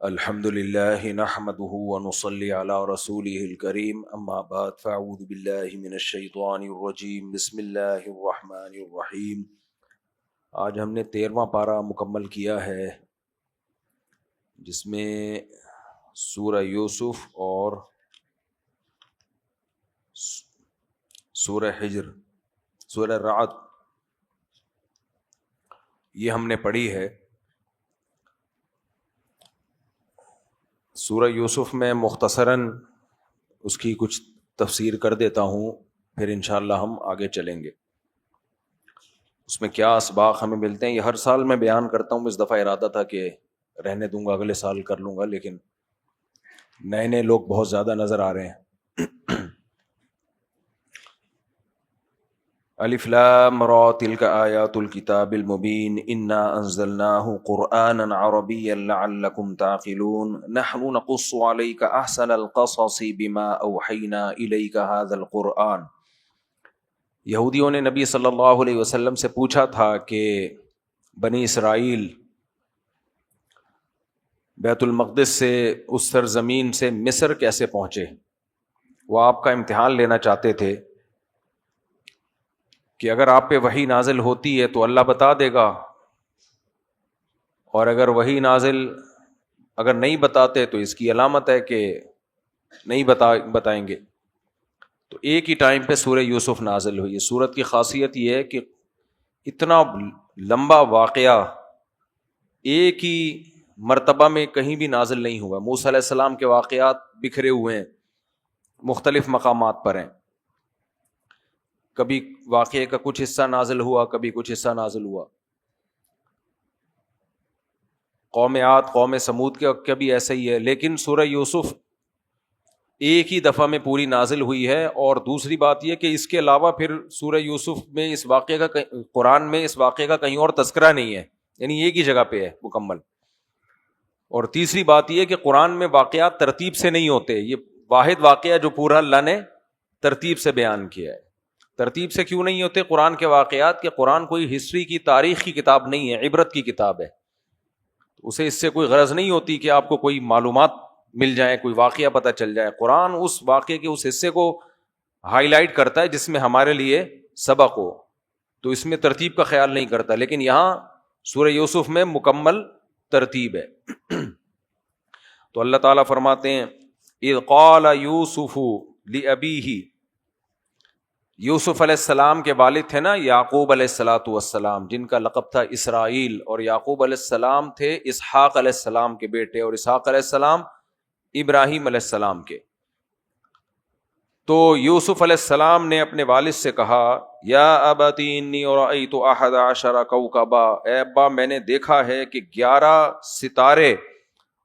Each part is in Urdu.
الحمد لله نحمده ونصلي على رسوله الكريم اما بعد فاعوذ بالله من الشیطان الرجیم بسم اللہ الرحمن الرحیم۔ آج ہم نے 13واں پارہ مکمل کیا ہے جس میں سورہ یوسف اور سورہ حجر، سورہ رعد یہ ہم نے پڑھی ہے۔ سورہ یوسف میں مختصراً اس کی کچھ تفسیر کر دیتا ہوں، پھر انشاءاللہ ہم آگے چلیں گے۔ اس میں کیا اسباق ہمیں ملتے ہیں یہ ہر سال میں بیان کرتا ہوں، اس دفعہ ارادہ تھا کہ رہنے دوں گا، اگلے سال کر لوں گا، لیکن نئے لوگ بہت زیادہ نظر آ رہے ہیں۔ الف لام را تلک آیات الکتاب المبین انا انزلناہ قرآنا عربیا لعلکم تعقلون نحن نقص علیک احسن القصص بما اوحینا الیک ھذا القرآن۔ یہودیوں نے نبی صلی اللہ علیہ وسلم سے پوچھا تھا کہ بنی اسرائیل بیت المقدس سے، اس سرزمین سے مصر کیسے پہنچے؟ وہ آپ کا امتحان لینا چاہتے تھے کہ اگر آپ پہ وحی نازل ہوتی ہے تو اللہ بتا دے گا، اور اگر وحی نازل اگر نہیں بتاتے تو اس کی علامت ہے کہ نہیں بتائیں گے۔ تو ایک ہی ٹائم پہ سورہ یوسف نازل ہوئی ہے۔ سورت کی خاصیت یہ ہے کہ اتنا لمبا واقعہ ایک ہی مرتبہ میں کہیں بھی نازل نہیں ہوا۔ موسیٰ علیہ السلام کے واقعات بکھرے ہوئے ہیں، مختلف مقامات پر ہیں، کبھی واقعے کا کچھ حصہ نازل ہوا، کبھی کچھ حصہ نازل ہوا۔ قوم عاد، قوم سمود کا بھی ایسا ہی ہے، لیکن سورہ یوسف ایک ہی دفعہ میں پوری نازل ہوئی ہے۔ اور دوسری بات یہ کہ اس کے علاوہ پھر سورہ یوسف میں اس واقعے کا، قرآن میں اس واقعے کا کہیں اور تذکرہ نہیں ہے، یعنی ایک ہی جگہ پہ ہے مکمل۔ اور تیسری بات یہ کہ قرآن میں واقعات ترتیب سے نہیں ہوتے، یہ واحد واقعہ جو پورا اللہ نے ترتیب سے بیان کیا ہے۔ ترتیب سے کیوں نہیں ہوتے قرآن کے واقعات؟ کہ قرآن کوئی ہسٹری کی، تاریخ کی کتاب نہیں ہے، عبرت کی کتاب ہے۔ اسے اس سے کوئی غرض نہیں ہوتی کہ آپ کو کوئی معلومات مل جائیں، کوئی واقعہ پتہ چل جائے۔ قرآن اس واقعے کے اس حصے کو ہائی لائٹ کرتا ہے جس میں ہمارے لیے سبق ہو، تو اس میں ترتیب کا خیال نہیں کرتا۔ لیکن یہاں سورہ یوسف میں مکمل ترتیب ہے۔ تو اللہ تعالیٰ فرماتے ہیں اذ قال یوسف لأبیہ، یوسف علیہ السلام کے والد تھے نا یعقوب علیہ الصلاۃ والسلام، جن کا لقب تھا اسرائیل، اور یعقوب علیہ السلام تھے اسحاق علیہ السلام کے بیٹے، اور اسحاق علیہ السلام ابراہیم علیہ السلام کے۔ تو یوسف علیہ السلام نے اپنے والد سے کہا یا ابت انی رأیت 11 کوکبا، اے ابا میں نے دیکھا ہے کہ 11 ستارے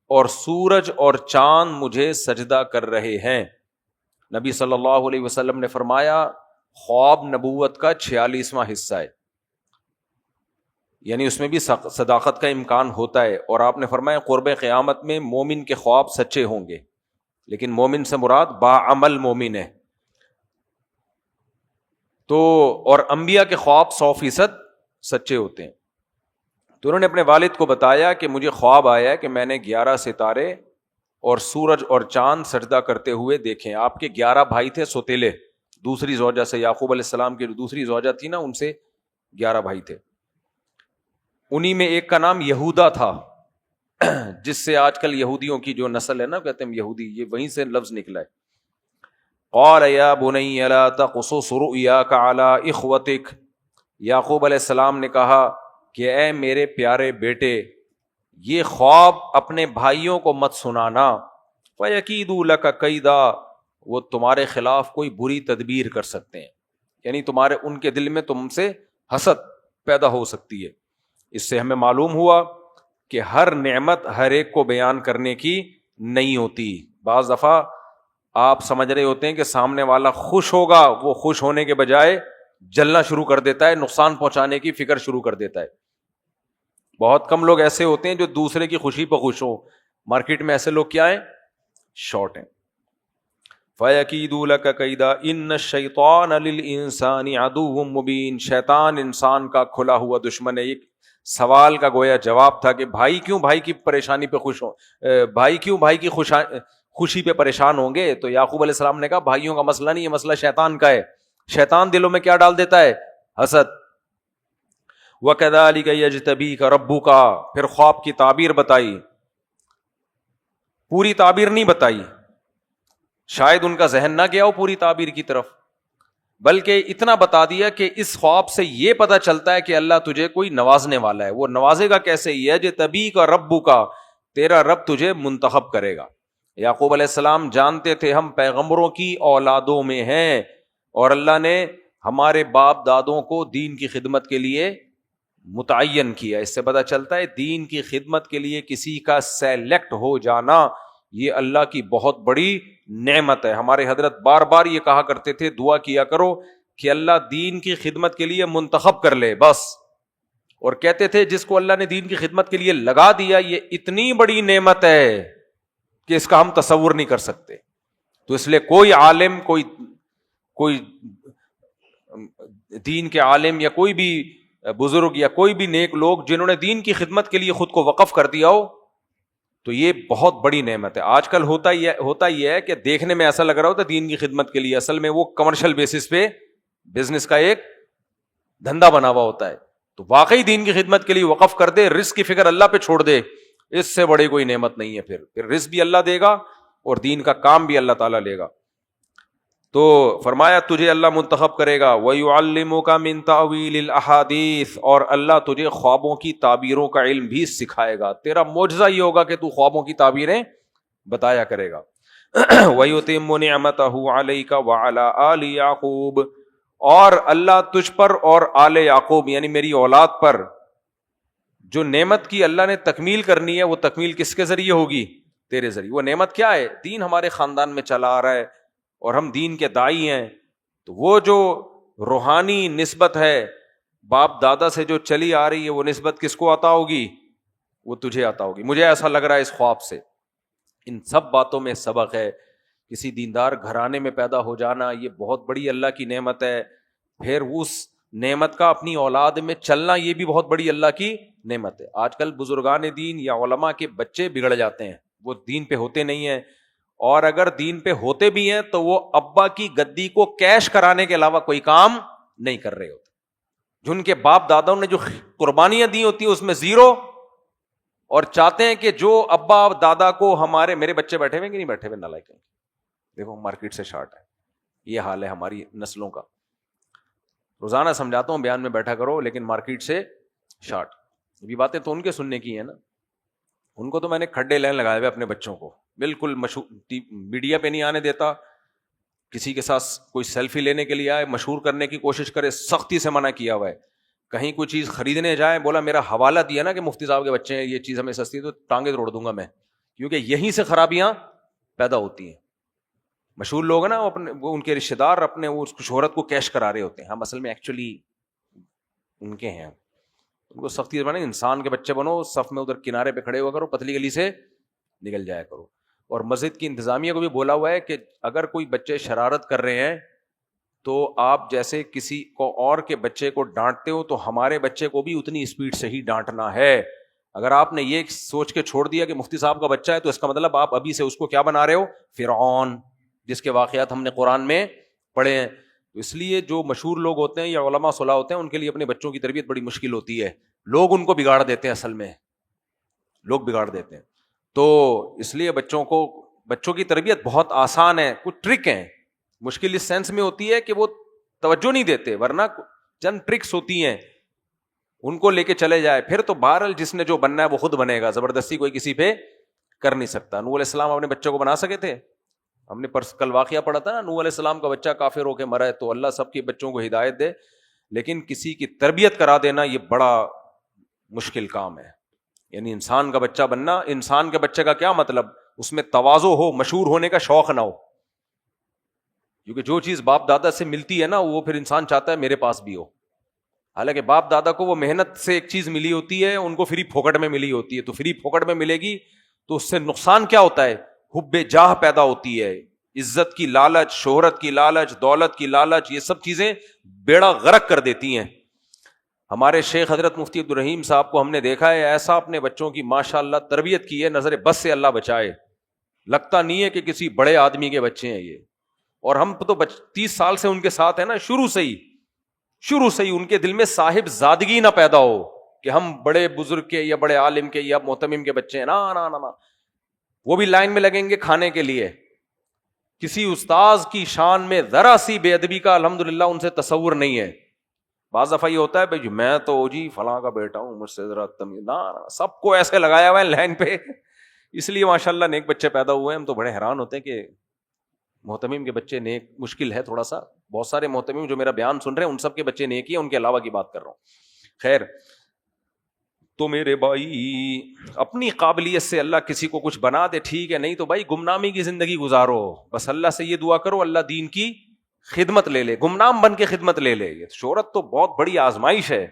اور سورج اور چاند مجھے سجدہ کر رہے ہیں۔ نبی صلی اللہ علیہ وسلم نے فرمایا خواب نبوت کا 46واں حصہ ہے، یعنی اس میں بھی صداقت کا امکان ہوتا ہے۔ اور آپ نے فرمایا قرب قیامت میں مومن کے خواب سچے ہوں گے، لیکن مومن سے مراد باعمل مومن ہے۔ تو اور انبیاء کے خواب 100% سچے ہوتے ہیں۔ تو انہوں نے اپنے والد کو بتایا کہ مجھے خواب آیا ہے کہ میں نے 11 ستارے اور سورج اور چاند سجدہ کرتے ہوئے دیکھیں۔ آپ کے 11 بھائی تھے سوتیلے، دوسری زوجہ سے، یعقوب علیہ السلام کی جو دوسری زوجہ تھی نا، ان سے 11 بھائی تھے۔ انہی میں ایک کا نام یہودا تھا، جس سے آج کل یہودیوں کی جو نسل ہے نا، کہتے ہیں یہودی، یہ وہیں سے لفظ نکلا ہے۔ قال یا بنی لا تقصص رؤیاک علی اخوتک، یعقوب علیہ السلام نے کہا کہ اے میرے پیارے بیٹے، یہ خواب اپنے بھائیوں کو مت سنانا، فیکیدوا لک کیدا، وہ تمہارے خلاف کوئی بری تدبیر کر سکتے ہیں، یعنی تمہارے ان کے دل میں تم سے حسد پیدا ہو سکتی ہے۔ اس سے ہمیں معلوم ہوا کہ ہر نعمت ہر ایک کو بیان کرنے کی نہیں ہوتی۔ بعض دفعہ آپ سمجھ رہے ہوتے ہیں کہ سامنے والا خوش ہوگا، وہ خوش ہونے کے بجائے جلنا شروع کر دیتا ہے، نقصان پہنچانے کی فکر شروع کر دیتا ہے۔ بہت کم لوگ ایسے ہوتے ہیں جو دوسرے کی خوشی پہ خوش ہو، مارکیٹ میں ایسے لوگ کیا ہیں؟ شارٹ ہیں۔ فَيَكِيدُوا لَكَ كَيْدًا إِنَّ الشَّيْطَانَ لِلْإِنسَانِ عَدُوٌّ مُبِينٌ، شیطان انسان کا کھلا ہوا دشمن ہے۔ سوال کا گویا جواب تھا کہ بھائی کیوں بھائی کی پریشانی پہ خوش ہو، بھائی کیوں بھائی کی خوشی پہ پریشان ہوں گے؟ تو یعقوب علیہ السلام نے کہا بھائیوں کا مسئلہ نہیں، یہ مسئلہ شیطان کا ہے۔ شیطان دلوں میں کیا ڈال دیتا ہے؟ حسد۔ وَكَذَلِكَ يَجْتَبِيكَ رَبُّكَ، پھر خواب کی تعبیر بتائی، پوری تعبیر نہیں بتائی، شاید ان کا ذہن نہ گیا ہو پوری تعبیر کی طرف، بلکہ اتنا بتا دیا کہ اس خواب سے یہ پتہ چلتا ہے کہ اللہ تجھے کوئی نوازنے والا ہے۔ وہ نوازے گا کیسے؟ یجتبیک ربک، تیرا رب تجھے منتخب کرے گا۔ یعقوب علیہ السلام جانتے تھے ہم پیغمبروں کی اولادوں میں ہیں، اور اللہ نے ہمارے باپ دادوں کو دین کی خدمت کے لیے متعین کیا۔ اس سے پتہ چلتا ہے دین کی خدمت کے لیے کسی کا سیلیکٹ ہو جانا یہ اللہ کی بہت بڑی نعمت ہے۔ ہمارے حضرت بار بار یہ کہا کرتے تھے دعا کیا کرو کہ اللہ دین کی خدمت کے لیے منتخب کر لے بس، اور کہتے تھے جس کو اللہ نے دین کی خدمت کے لیے لگا دیا یہ اتنی بڑی نعمت ہے کہ اس کا ہم تصور نہیں کر سکتے۔ تو اس لیے کوئی عالم، کوئی دین کے عالم یا کوئی بھی بزرگ یا کوئی بھی نیک لوگ جنہوں نے دین کی خدمت کے لیے خود کو وقف کر دیا ہو تو یہ بہت بڑی نعمت ہے۔ آج کل ہوتا یہ ہے کہ دیکھنے میں ایسا لگ رہا ہوتا ہے دین کی خدمت کے لیے، اصل میں وہ کمرشل بیسس پہ بزنس کا ایک دھندا بنا ہوا ہوتا ہے۔ تو واقعی دین کی خدمت کے لیے وقف کر دے، رزق کی فکر اللہ پہ چھوڑ دے، اس سے بڑی کوئی نعمت نہیں ہے۔ پھر رزق بھی اللہ دے گا اور دین کا کام بھی اللہ تعالیٰ لے گا۔ تو فرمایا تجھے اللہ منتخب کرے گا، وَيُعَلِّمُكَ مِن تَأْوِيلِ الْأَحَادِيثِ، اور اللہ تجھے خوابوں کی تعبیروں کا علم بھی سکھائے گا۔ تیرا معجزہ یہ ہوگا کہ تو خوابوں کی تعبیریں بتایا کرے گا۔ وَيُتِمُّ نِعْمَتَهُ عَلَيْكَ وَعَلَىٰ آلِ يَعْقُوبَ، اور اللہ تجھ پر اور آل یعقوب یعنی میری اولاد پر جو نعمت کی اللہ نے تکمیل کرنی ہے، وہ تکمیل کس کے ذریعے ہوگی؟ تیرے ذریعے۔ وہ نعمت کیا ہے؟ دین ہمارے خاندان میں چلا آ رہا ہے اور ہم دین کے داعی ہیں، تو وہ جو روحانی نسبت ہے باپ دادا سے جو چلی آ رہی ہے وہ نسبت کس کو عطا ہوگی؟ وہ تجھے عطا ہوگی۔ مجھے ایسا لگ رہا ہے اس خواب سے ان سب باتوں میں سبق ہے۔ کسی دیندار گھرانے میں پیدا ہو جانا یہ بہت بڑی اللہ کی نعمت ہے، پھر اس نعمت کا اپنی اولاد میں چلنا یہ بھی بہت بڑی اللہ کی نعمت ہے۔ آج کل بزرگان دین یا علماء کے بچے بگڑ جاتے ہیں، وہ دین پہ ہوتے نہیں ہیں، اور اگر دین پہ ہوتے بھی ہیں تو وہ ابا کی گدی کو کیش کرانے کے علاوہ کوئی کام نہیں کر رہے ہوتے۔ جن کے باپ داداؤں نے جو قربانیاں دی ہوتی ہیں اس میں زیرو، اور چاہتے ہیں کہ جو ابا دادا کو میرے بچے بیٹھے ہوئے کہ نہیں بیٹھے ہوئے نالائق ہیں، دیکھو مارکیٹ سے شارٹ ہے۔ یہ حال ہے ہماری نسلوں کا۔ روزانہ سمجھاتا ہوں بیان میں بیٹھا کرو لیکن مارکیٹ سے شارٹ۔ یہ باتیں تو ان کے سننے کی ہیں نا، ان کو تو میں نے کھڈے لین لگائے ہوئے اپنے بچوں کو، بالکل میڈیا پہ نہیں آنے دیتا، کسی کے ساتھ کوئی سیلفی لینے کے لیے آئے مشہور کرنے کی کوشش کرے سختی سے منع کیا ہوا ہے۔ کہیں کوئی چیز خریدنے جائے بولا میرا حوالہ دیا نا کہ مفتی صاحب کے بچے ہیں، یہ چیز ہمیں سستی ہے تو ٹانگیں توڑ دوں گا میں، کیونکہ یہیں سے خرابیاں پیدا ہوتی ہیں۔ مشہور لوگ ہیں نا وہ ان کے رشتے دار اپنے اس شہرت کو کیش کرا رہے ہوتے ہیں، ہم اصل میں ایکچولی ان کے ہیں۔ ان کو سختی سے بنے، انسان کے بچے بنو، صف میں ادھر کنارے پہ کھڑے ہوا کرو، پتلی گلی سے نکل جایا کرو۔ اور مسجد کی انتظامیہ کو بھی بولا ہوا ہے کہ اگر کوئی بچے شرارت کر رہے ہیں تو آپ جیسے کسی کو اور کے بچے کو ڈانٹتے ہو تو ہمارے بچے کو بھی اتنی اسپیڈ سے ہی ڈانٹنا ہے۔ اگر آپ نے یہ سوچ کے چھوڑ دیا کہ مفتی صاحب کا بچہ ہے تو اس کا مطلب آپ ابھی سے اس کو کیا بنا رہے ہو؟ فرعون، جس کے واقعات ہم نے قرآن میں پڑھے ہیں۔ تو اس لیے جو مشہور لوگ ہوتے ہیں یا علماء صلاح ہوتے ہیں ان کے لیے اپنے بچوں کی تربیت بڑی مشکل ہوتی ہے، لوگ ان کو بگاڑ دیتے ہیں، اصل میں لوگ بگاڑ دیتے ہیں۔ تو اس لیے بچوں کی تربیت بہت آسان ہے، کچھ ٹرک ہیں، مشکل اس سینس میں ہوتی ہے کہ وہ توجہ نہیں دیتے، ورنہ چند ٹرکس ہوتی ہیں ان کو لے کے چلے جائے، پھر تو بہرحال جس نے جو بننا ہے وہ خود بنے گا، زبردستی کوئی کسی پہ کر نہیں سکتا۔ نوح علیہ السلام اپنے بچوں کو بنا سکے تھے؟ ہم نے کل واقعہ پڑھا تھا نا، نوح علیہ السلام کا بچہ کافر ہو کے مرا ہے، تو اللہ سب کے بچوں کو ہدایت دے، لیکن کسی کی تربیت کرا دینا یہ بڑا مشکل کام ہے۔ یعنی انسان کا بچہ بننا، انسان کے بچے کا کیا مطلب؟ اس میں تواضع ہو، مشہور ہونے کا شوق نہ ہو، کیونکہ جو چیز باپ دادا سے ملتی ہے نا وہ پھر انسان چاہتا ہے میرے پاس بھی ہو۔ حالانکہ باپ دادا کو وہ محنت سے ایک چیز ملی ہوتی ہے، ان کو فری پھوکٹ میں ملی ہوتی ہے، تو فری پھوکٹ میں ملے گی تو اس سے نقصان کیا ہوتا ہے؟ حب جاہ پیدا ہوتی ہے، عزت کی لالچ، شہرت کی لالچ، دولت کی لالچ، یہ سب چیزیں بیڑا غرق کر دیتی ہیں۔ ہمارے شیخ حضرت مفتی عبدالرحیم صاحب کو ہم نے دیکھا ہے، ایسا اپنے بچوں کی ماشاءاللہ تربیت کی ہے، نظر بس سے اللہ بچائے، لگتا نہیں ہے کہ کسی بڑے آدمی کے بچے ہیں یہ. اور ہم تو 30 سال سے ان کے ساتھ ہیں نا، شروع سے ہی ان کے دل میں صاحب زادگی نہ پیدا ہو کہ ہم بڑے بزرگ کے یا بڑے عالم کے یا محتمم کے بچے ہیں. نا وہ بھی لائن میں لگیں گے کھانے کے لیے. کسی استاذ کی شان میں ذرا سی بے ادبی کا الحمدللہ ان سے تصور نہیں ہے. بعض دفعہ یہ ہوتا ہے بھائی میں تو جی فلاں کا بیٹا ہوں، مجھ سے ذرا تمیز نہ، سب کو ایسے لگایا ہوا ہے لائن پہ. اس لیے ماشاءاللہ نیک بچے پیدا ہوئے ہیں. ہم تو بڑے حیران ہوتے ہیں کہ محتمم کے بچے نیک مشکل ہے تھوڑا سا. بہت سارے محتمم جو میرا بیان سن رہے ہیں ان سب کے بچے نیک ہی ہیں، ان کے علاوہ کی بات کر رہا ہوں. خیر، تو میرے بھائی اپنی قابلیت سے اللہ کسی کو کچھ بنا دے ٹھیک ہے، نہیں تو بھائی گمنامی کی زندگی گزارو. بس اللہ سے یہ دعا کرو اللہ دین کی خدمت لے لے، گمنام بن کے خدمت لے لے. شہرت تو بہت بڑی آزمائش ہے،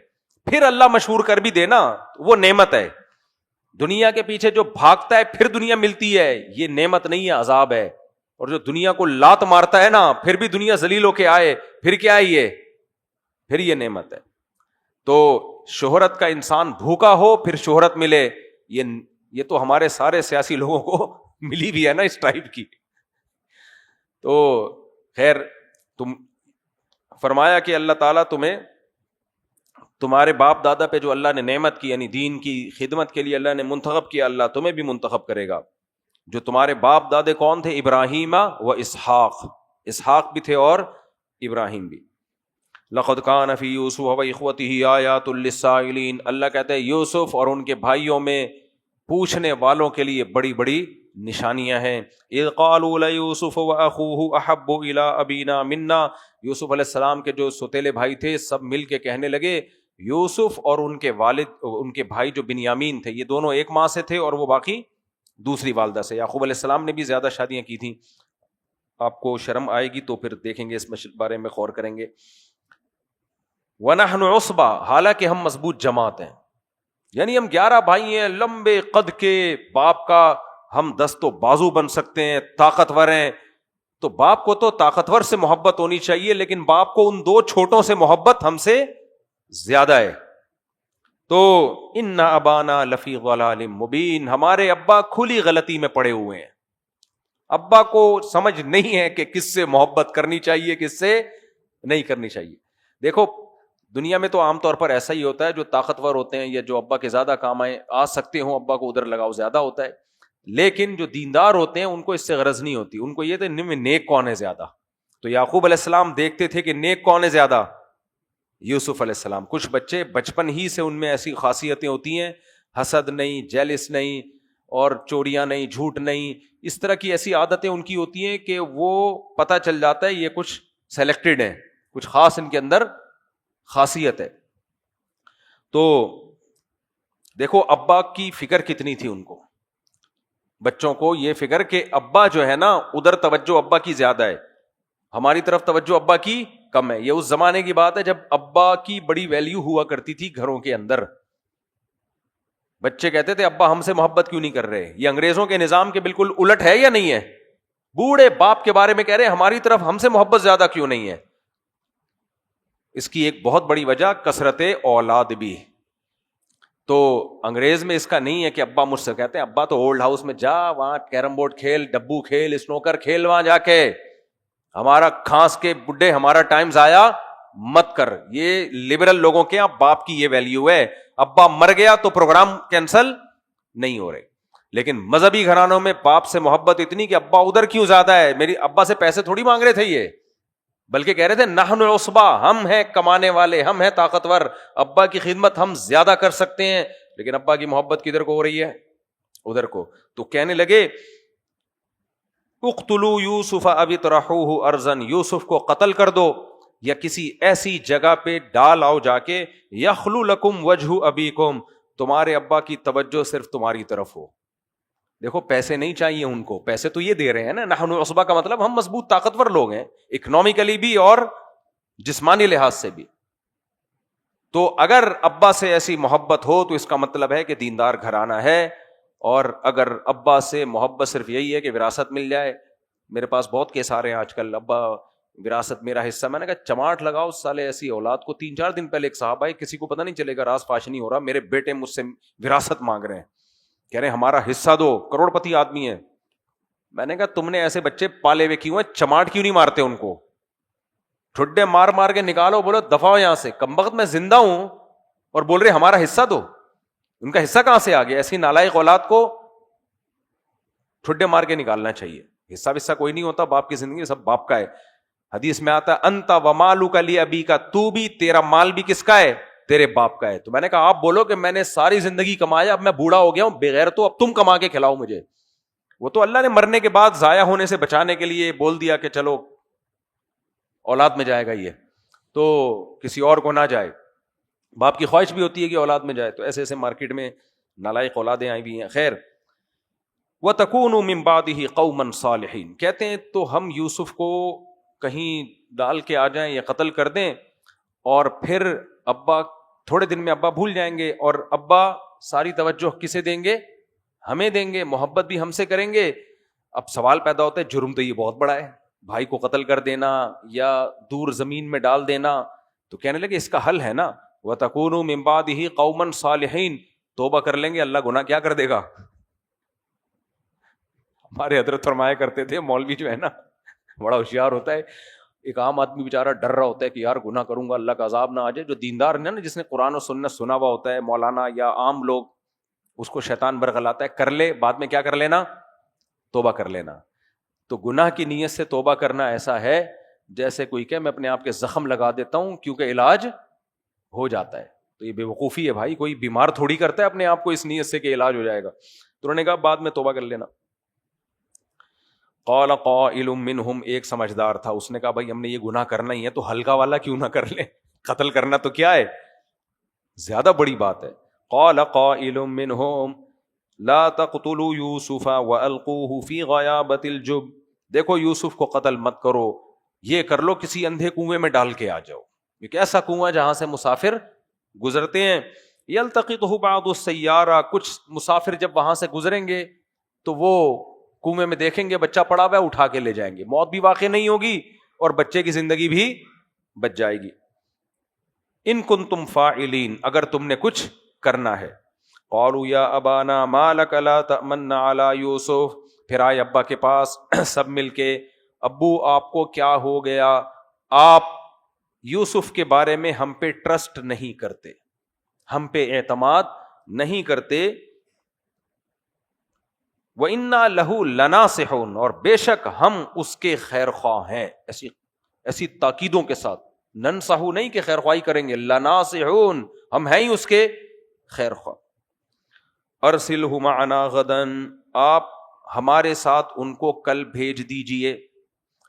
پھر اللہ مشہور کر بھی دینا وہ نعمت ہے. دنیا کے پیچھے جو بھاگتا ہے پھر دنیا ملتی ہے، یہ نعمت نہیں ہے، عذاب ہے. اور جو دنیا کو لات مارتا ہے نا پھر بھی دنیا ذلیل ہو کے آئے، پھر کیا ہے یہ؟ پھر یہ نعمت ہے. تو شہرت کا انسان بھوکا ہو پھر شہرت ملے، یہ تو ہمارے سارے سیاسی لوگوں کو ملی بھی ہے نا اس ٹائپ کی. تو خیر، تم فرمایا کہ اللہ تعالیٰ تمہیں تمہارے باپ دادا پہ جو اللہ نے نعمت کی یعنی دین کی خدمت کے لیے اللہ نے منتخب کیا، اللہ تمہیں بھی منتخب کرے گا. جو تمہارے باپ دادے کون تھے؟ ابراہیم و اسحاق بھی تھے اور ابراہیم بھی. لقد کان فی یوسف و اخوتہ آیات للسائلین، اللہ کہتے ہیں یوسف اور ان کے بھائیوں میں پوچھنے والوں کے لیے بڑی بڑی نشانیاں ہیں. اذ قالوا لیوسف واخوہ احب الی ابینا منا، یوسف علیہ السلام کے جو سوتیلے بھائی تھے سب مل کے کہنے لگے یوسف اور ان کے والد، ان کے بھائی جو بنیامین تھے، یہ دونوں ایک ماں سے تھے اور وہ باقی دوسری والدہ سے. یعقوب علیہ السلام نے بھی زیادہ شادیاں کی تھیں. آپ کو شرم آئے گی تو پھر دیکھیں گے، اس بارے میں غور کریں گے. وَنَحْنُ عُصْبَةٌ، حالانکہ ہم مضبوط جماعت ہیں، یعنی ہم 11 بھائی ہیں لمبے قد کے، باپ کا ہم دست و بازو بن سکتے ہیں، طاقتور ہیں. تو باپ کو تو طاقتور سے محبت ہونی چاہیے، لیکن باپ کو ان 2 چھوٹوں سے محبت ہم سے زیادہ ہے. تو ان ابانا لفی ضلال مبین، ہمارے ابا کھلی غلطی میں پڑے ہوئے ہیں. ابا کو سمجھ نہیں ہے کہ کس سے محبت کرنی چاہیے کس سے نہیں کرنی چاہیے. دیکھو دنیا میں تو عام طور پر ایسا ہی ہوتا ہے، جو طاقتور ہوتے ہیں یا جو ابا کے زیادہ کام آ سکتے ہوں ابا کو ادھر لگاؤ زیادہ ہوتا ہے. لیکن جو دیندار ہوتے ہیں ان کو اس سے غرض نہیں ہوتی، ان کو یہ تھا نیک کون ہے زیادہ. تو یعقوب علیہ السلام دیکھتے تھے کہ نیک کون ہے زیادہ؟ یوسف علیہ السلام. کچھ بچے بچپن ہی سے ان میں ایسی خاصیتیں ہوتی ہیں، حسد نہیں، جیلس نہیں، اور چوریاں نہیں، جھوٹ نہیں، اس طرح کی ایسی عادتیں ان کی ہوتی ہیں کہ وہ پتہ چل جاتا ہے یہ کچھ سلیکٹڈ ہیں، کچھ خاص ان کے اندر خاصیت ہے. تو دیکھو ابا کی فکر کتنی تھی ان کو، بچوں کو یہ فکر کہ ابا جو ہے نا ادھر توجہ ابا کی زیادہ ہے، ہماری طرف توجہ ابا کی کم ہے. یہ اس زمانے کی بات ہے جب ابا کی بڑی ویلیو ہوا کرتی تھی گھروں کے اندر. بچے کہتے تھے ابا ہم سے محبت کیوں نہیں کر رہے. یہ انگریزوں کے نظام کے بالکل الٹ ہے یا نہیں ہے؟ بوڑھے باپ کے بارے میں کہہ رہے ہیں ہماری طرف ہم سے محبت زیادہ کیوں نہیں ہے. اس کی ایک بہت بڑی وجہ کثرت اولاد بھی. تو انگریز میں اس کا نہیں ہے کہ ابا مجھ سے کہتے ہیں ابا تو اولڈ ہاؤس میں جا، وہاں کیرم بورڈ کھیل، ڈبو کھیل، اسنوکر کھیل وہاں جا کے، ہمارا کھانس کے بڈھے ہمارا ٹائم ضائع مت کر. یہ لبرل لوگوں کے یہاں باپ کی یہ ویلیو ہے، ابا مر گیا تو پروگرام کینسل نہیں ہو رہے. لیکن مذہبی گھرانوں میں باپ سے محبت اتنی کہ ابا ادھر کیوں زیادہ ہے. میری ابا سے پیسے تھوڑی مانگ رہے تھے یہ، بلکہ کہہ رہے تھے نحن عصبہ، ہم ہیں کمانے والے، ہم ہیں طاقتور، ابا کی خدمت ہم زیادہ کر سکتے ہیں. لیکن ابا کی محبت کدھر کو ہو رہی ہے؟ ادھر کو. تو کہنے لگے اقتلوا یوسف او اطرحوہ ارضا، یوسف کو قتل کر دو یا کسی ایسی جگہ پہ ڈال آؤ جا کے، یخلو لکم وجہ ابیکم، تمہارے ابا کی توجہ صرف تمہاری طرف ہو. دیکھو پیسے نہیں چاہیے ان کو، پیسے تو یہ دے رہے ہیں نا. نحن عصبہ کا مطلب ہم مضبوط طاقتور لوگ ہیں، اکنامکلی بھی اور جسمانی لحاظ سے بھی. تو اگر ابا سے ایسی محبت ہو تو اس کا مطلب ہے کہ دیندار گھرانہ ہے. اور اگر ابا سے محبت صرف یہی ہے کہ وراثت مل جائے، میرے پاس بہت کیس آ رہے ہیں آج کل، ابا وراثت میرا حصہ. میں نے کہا چماٹ لگاؤ سالے ایسی اولاد کو. 3-4 دن پہلے ایک صاحب آئے, کسی کو پتہ نہیں چلے گا, راز فاش نہیں ہو رہا, میرے بیٹے مجھ سے وراثت مانگ رہے ہیں, کہہ رہے ہیں ہمارا حصہ دو, کروڑ پتی آدمی ہے. میں نے کہا تم نے ایسے بچے پالے ہوئے کیوں ہیں, چماٹ کیوں نہیں مارتے ان کو, ٹھڈے مار مار کے نکالو, بولو دفعہ ہو یہاں سے. کمبخت میں زندہ ہوں اور بول رہے ہمارا حصہ دو. ان کا حصہ کہاں سے آ گیا؟ ایسی نالائق اولاد کو ٹھڈے مار کے نکالنا چاہیے. حصہ وصہ کوئی نہیں ہوتا, باپ کی زندگی سب باپ کا ہے. حدیث میں آتا ہے انت ومالک لابیک, تو بھی تیرا مال بھی کس کا ہے؟ تیرے باپ کا ہے. تو میں نے کہا آپ بولو کہ میں نے ساری زندگی کمایا, اب میں بوڑھا ہو گیا ہوں بغیر, تو اب تم کما کے کھلاؤ مجھے. وہ تو اللہ نے مرنے کے بعد ضائع ہونے سے بچانے کے لیے بول دیا کہ چلو اولاد میں جائے گا, یہ تو کسی اور کو نہ جائے. باپ کی خواہش بھی ہوتی ہے کہ اولاد میں جائے. تو ایسے ایسے مارکیٹ میں نالائق اولادیں آئی بھی ہیں. خیر, وَتَكُونُوا مِن بَعْدِهِ قَوْمًا صَالِحِينَ, کہتے ہیں تو ہم یوسف کو کہیں ڈال کے آ جائیں یا قتل کر دیں, اور پھر ابا تھوڑے دن میں ابا بھول جائیں گے, اور ابا ساری توجہ کسے دیں گے؟ ہمیں دیں گے, محبت بھی ہم سے کریں گے. اب سوال پیدا ہوتا ہے جرم تو یہ بہت بڑا ہے, بھائی کو قتل کر دینا یا دور زمین میں ڈال دینا. تو کہنے لگے اس کا حل ہے نا, وَتَكُونُوا مِن بَعْدِهِ قَوْمًا صَالِحِينَ, توبہ کر لیں گے, اللہ گناہ کیا کر دے گا. ہمارے حضرت فرمایا کرتے تھے, مولوی جو ہے نا بڑا ہوشیار ہوتا ہے, ایک عام آدمی بیچارہ ڈر رہا ہوتا ہے کہ یار گناہ کروں گا اللہ کا عذاب نہ آ جائے. جو دیندار ہے نا, جس نے قرآن و سنت سنا ہوا ہوتا ہے, مولانا یا عام لوگ, اس کو شیطان برغلاتا ہے کر لے, بعد میں کیا کر لینا؟ توبہ کر لینا. تو گناہ کی نیت سے توبہ کرنا ایسا ہے جیسے کوئی کہ میں اپنے آپ کے زخم لگا دیتا ہوں کیونکہ علاج ہو جاتا ہے. تو یہ بے وقوفی ہے بھائی, کوئی بیمار تھوڑی کرتا ہے اپنے آپ کو اس نیت سے کہ علاج ہو جائے گا. تو انہوں نے کہا بعد میں توبہ کر لینا. قال قائل منہم, ایک سمجھدار تھا, اس نے کہا بھائی ہم نے یہ گناہ کرنا ہی ہے تو ہلکا والا کیوں نہ کر لیں, قتل کرنا تو کیا ہے, زیادہ بڑی بات ہے. قال قائل منہم لا تقتلوا یوسف والقوه فی غیابۃ الجب, دیکھو یوسف کو قتل مت کرو, یہ کر لو کسی اندھے کنویں میں ڈال کے آ جاؤ. ایک ایسا کنواں جہاں سے مسافر گزرتے ہیں. یلتقطہ بعض السیارہ, کچھ مسافر جب وہاں سے گزریں گے تو وہ کنویں میں دیکھیں گے بچہ پڑا ہوا ہے, اٹھا کے لے جائیں گے, موت بھی واقع نہیں ہوگی اور بچے کی زندگی بھی بچ جائے گی. ان کنتم فاعلین, اگر تم نے کچھ کرنا ہے. قالوا یا ابانا ما لک لا تأمنا علی یوسف, پھر آئے ابا کے پاس سب مل کے, ابو آپ کو کیا ہو گیا, آپ یوسف کے بارے میں ہم پہ ٹرسٹ نہیں کرتے, ہم پہ اعتماد نہیں کرتے. وَإِنَّا لَهُ لَنَاصِحُونَ, اور بے شک ہم اس کے خیر خواہ ہیں. ایسی تاکیدوں کے ساتھ, ننصحو نہیں کہ خیر خواہی کریں گے, لَنَاصِحُونَ, ہم ہیں ہی اس کے خیر خواہ. ارسلہ معنا غداً, آپ ہمارے ساتھ ان کو کل بھیج دیجئے.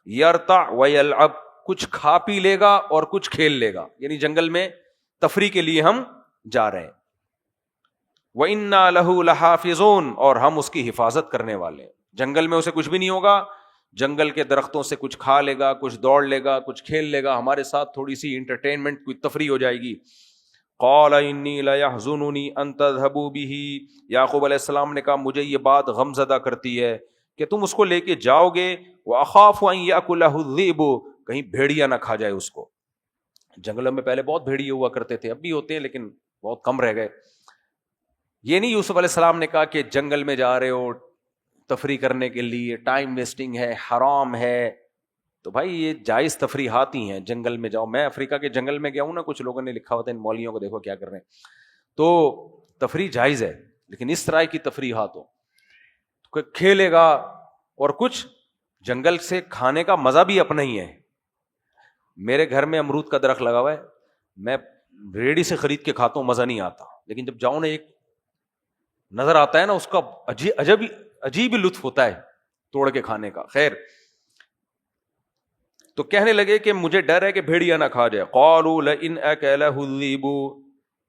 یرتع ویلعب, کچھ کھا پی لے گا اور کچھ کھیل لے گا, یعنی جنگل میں تفریح کے لیے ہم جا رہے ہیں. وَإِنَّا لَهُ لَحَافِظُونَ, اور ہم اس کی حفاظت کرنے والے ہیں. جنگل میں اسے کچھ بھی نہیں ہوگا, جنگل کے درختوں سے کچھ کھا لے گا, کچھ دوڑ لے گا, کچھ کھیل لے گا, ہمارے ساتھ تھوڑی سی انٹرٹینمنٹ, کوئی تفریح ہو جائے گی. قَالَ إِنِّي لَيَحْزُنُنِي أَن تَذْهَبُوا بِهِ, یعقوب علیہ السلام نے کہا مجھے یہ بات غم زدہ کرتی ہے کہ تم اس کو لے کے جاؤ گے. وَأَخَافُ أَن يَأْكُلَهُ الذِّئْبُ, کہیں بھیڑیا نہ کھا جائے اس کو. جنگلوں میں پہلے بہت بھیڑیے ہوا کرتے تھے, اب بھی ہوتے ہیں لیکن بہت کم رہ گئے. یہ نہیں یوسف علیہ السلام نے کہا کہ جنگل میں جا رہے ہو تفریح کرنے کے لیے, ٹائم ویسٹنگ ہے, حرام ہے. تو بھائی یہ جائز تفریحات ہی ہیں, جنگل میں جاؤ. میں افریقہ کے جنگل میں گیا ہوں نا, کچھ لوگوں نے لکھا ہوتا ہے ان مولویوں کو دیکھو کیا کر رہے ہیں. تو تفریح جائز ہے, لیکن اس طرح کی تفریحات ہو, کھیلے گا اور کچھ جنگل سے کھانے کا مزہ بھی اپنا ہی ہے. میرے گھر میں امرود کا درخت لگا ہوا ہے, میں ریڑھی سے خرید کے کھاتا ہوں, مزہ نہیں آتا, لیکن جب جاؤں نا ایک نظر آتا ہے نا, اس کا عجیب لطف ہوتا ہے توڑ کے کھانے کا. خیر, تو کہنے لگے کہ مجھے ڈر ہے کہ بھیڑیا نہ کھا جائے. قالوا لئن اکلہ الذئب,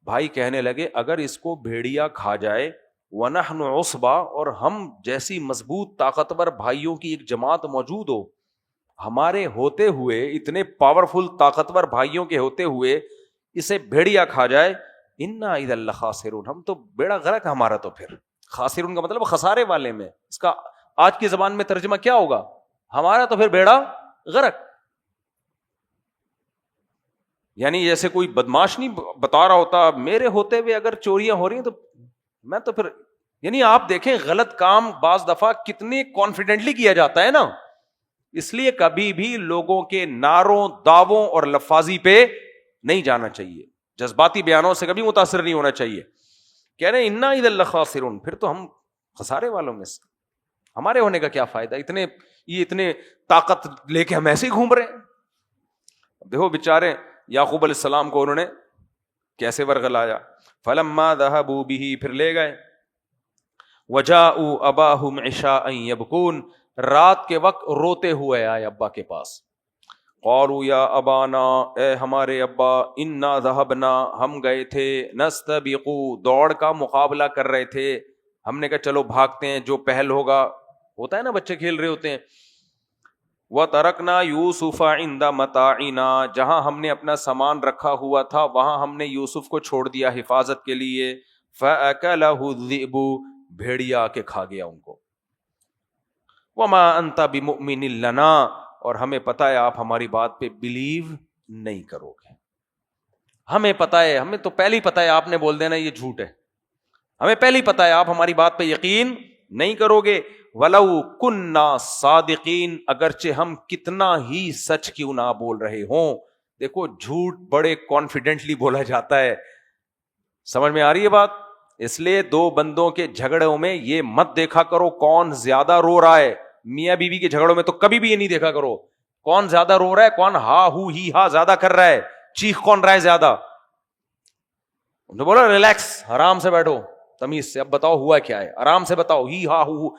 بھائی کہنے لگے اگر اس کو بھیڑیا کھا جائے, ونحن عصبہ, اور ہم جیسی مضبوط طاقتور بھائیوں کی ایک جماعت موجود ہو, ہمارے ہوتے ہوئے, اتنے پاورفل طاقتور بھائیوں کے ہوتے ہوئے اسے بھیڑیا کھا جائے, انا اذا لخاسرون, ہم تو بیڑا غرق ہمارا. تو پھر خاسرون کا مطلب خسارے والے میں, اس کا آج کی زبان میں ترجمہ کیا ہوگا, ہمارا تو پھر بیڑا غرق. یعنی جیسے کوئی بدماش نہیں بتا رہا ہوتا میرے ہوتے ہوئے اگر چوریاں ہو رہی ہیں تو میں تو پھر، یعنی آپ دیکھیں غلط کام بعض دفعہ کتنے کانفیڈنٹلی کیا جاتا ہے نا. اس لیے کبھی بھی لوگوں کے نعروں، دعووں اور لفاظی پہ نہیں جانا چاہیے، جذباتی بیانوں سے کبھی متاثر نہیں ہونا چاہیے. کہہ رہے ہیں انا اذا لخاسرون، پھر تو ہم خسارے والوں میں سے، ہمارے ہونے کا کیا فائدہ، اتنے طاقت لے کے ہم ایسے ہی گھوم رہے ہیں. دیکھو بیچارے یعقوب علیہ السلام کو انہوں نے کیسے ورغلایا. فلما ذهبوا به، پھر لے گئے. وجاءوا اباهم عشاء يبكون، رات کے وقت روتے ہوئے آئے ابا کے پاس. قالوا یا ابانا، اے ہمارے ابا، انا ذهبنا، ہم گئے تھے، نستبق، دوڑ کا مقابلہ کر رہے تھے، ہم نے کہا چلو بھاگتے ہیں، جو پہل ہوگا، ہوتا ہے نا بچے کھیل رہے ہوتے ہیں. وَتَرَكْنَا يُوسُفَ عِنْدَ مَتَاعِنَا، جہاں ہم نے اپنا سامان رکھا ہوا تھا وہاں ہم نے یوسف کو چھوڑ دیا حفاظت کے لیے. فَأَكَلَهُ الذِّئْبُ، بھیڑیا آ کے کھا گیا ان کو. وَمَا أَنْتَ بِمُؤْمِنٍ لَنَا، اور ہمیں پتہ ہے آپ ہماری بات پہ بلیو نہیں کرو گے. ہمیں پتہ ہے، ہمیں تو پہلے ہی پتہ ہے آپ نے بول دینا یہ جھوٹ ہے، ہمیں پہلے ہی پتہ ہے آپ ہماری بات پہ یقین نہیں کرو گے. وَلَوْ كُنَّا صَادِقِينَ، اگرچہ ہم کتنا ہی سچ کیوں نہ بول رہے ہوں. دیکھو جھوٹ بڑے کانفیڈنٹلی بولا جاتا ہے، سمجھ میں آ رہی ہے بات. اس لیے دو بندوں کے جھگڑوں میں یہ مت دیکھا کرو کون زیادہ رو رہا ہے. میاں بیوی کے جھگڑوں میں تو کبھی بھی یہ نہیں دیکھا کرو کون زیادہ رو رہا ہے، کون ہا ہو ہی ہا زیادہ کر رہا ہے، چیخ کون رہا ہے زیادہ. تو بولا ریلیکس، آرام سے بیٹھو تمیز سے، اب بتاؤ ہوا کیا ہے، آرام سے بتاؤ، ہی ہا ہو.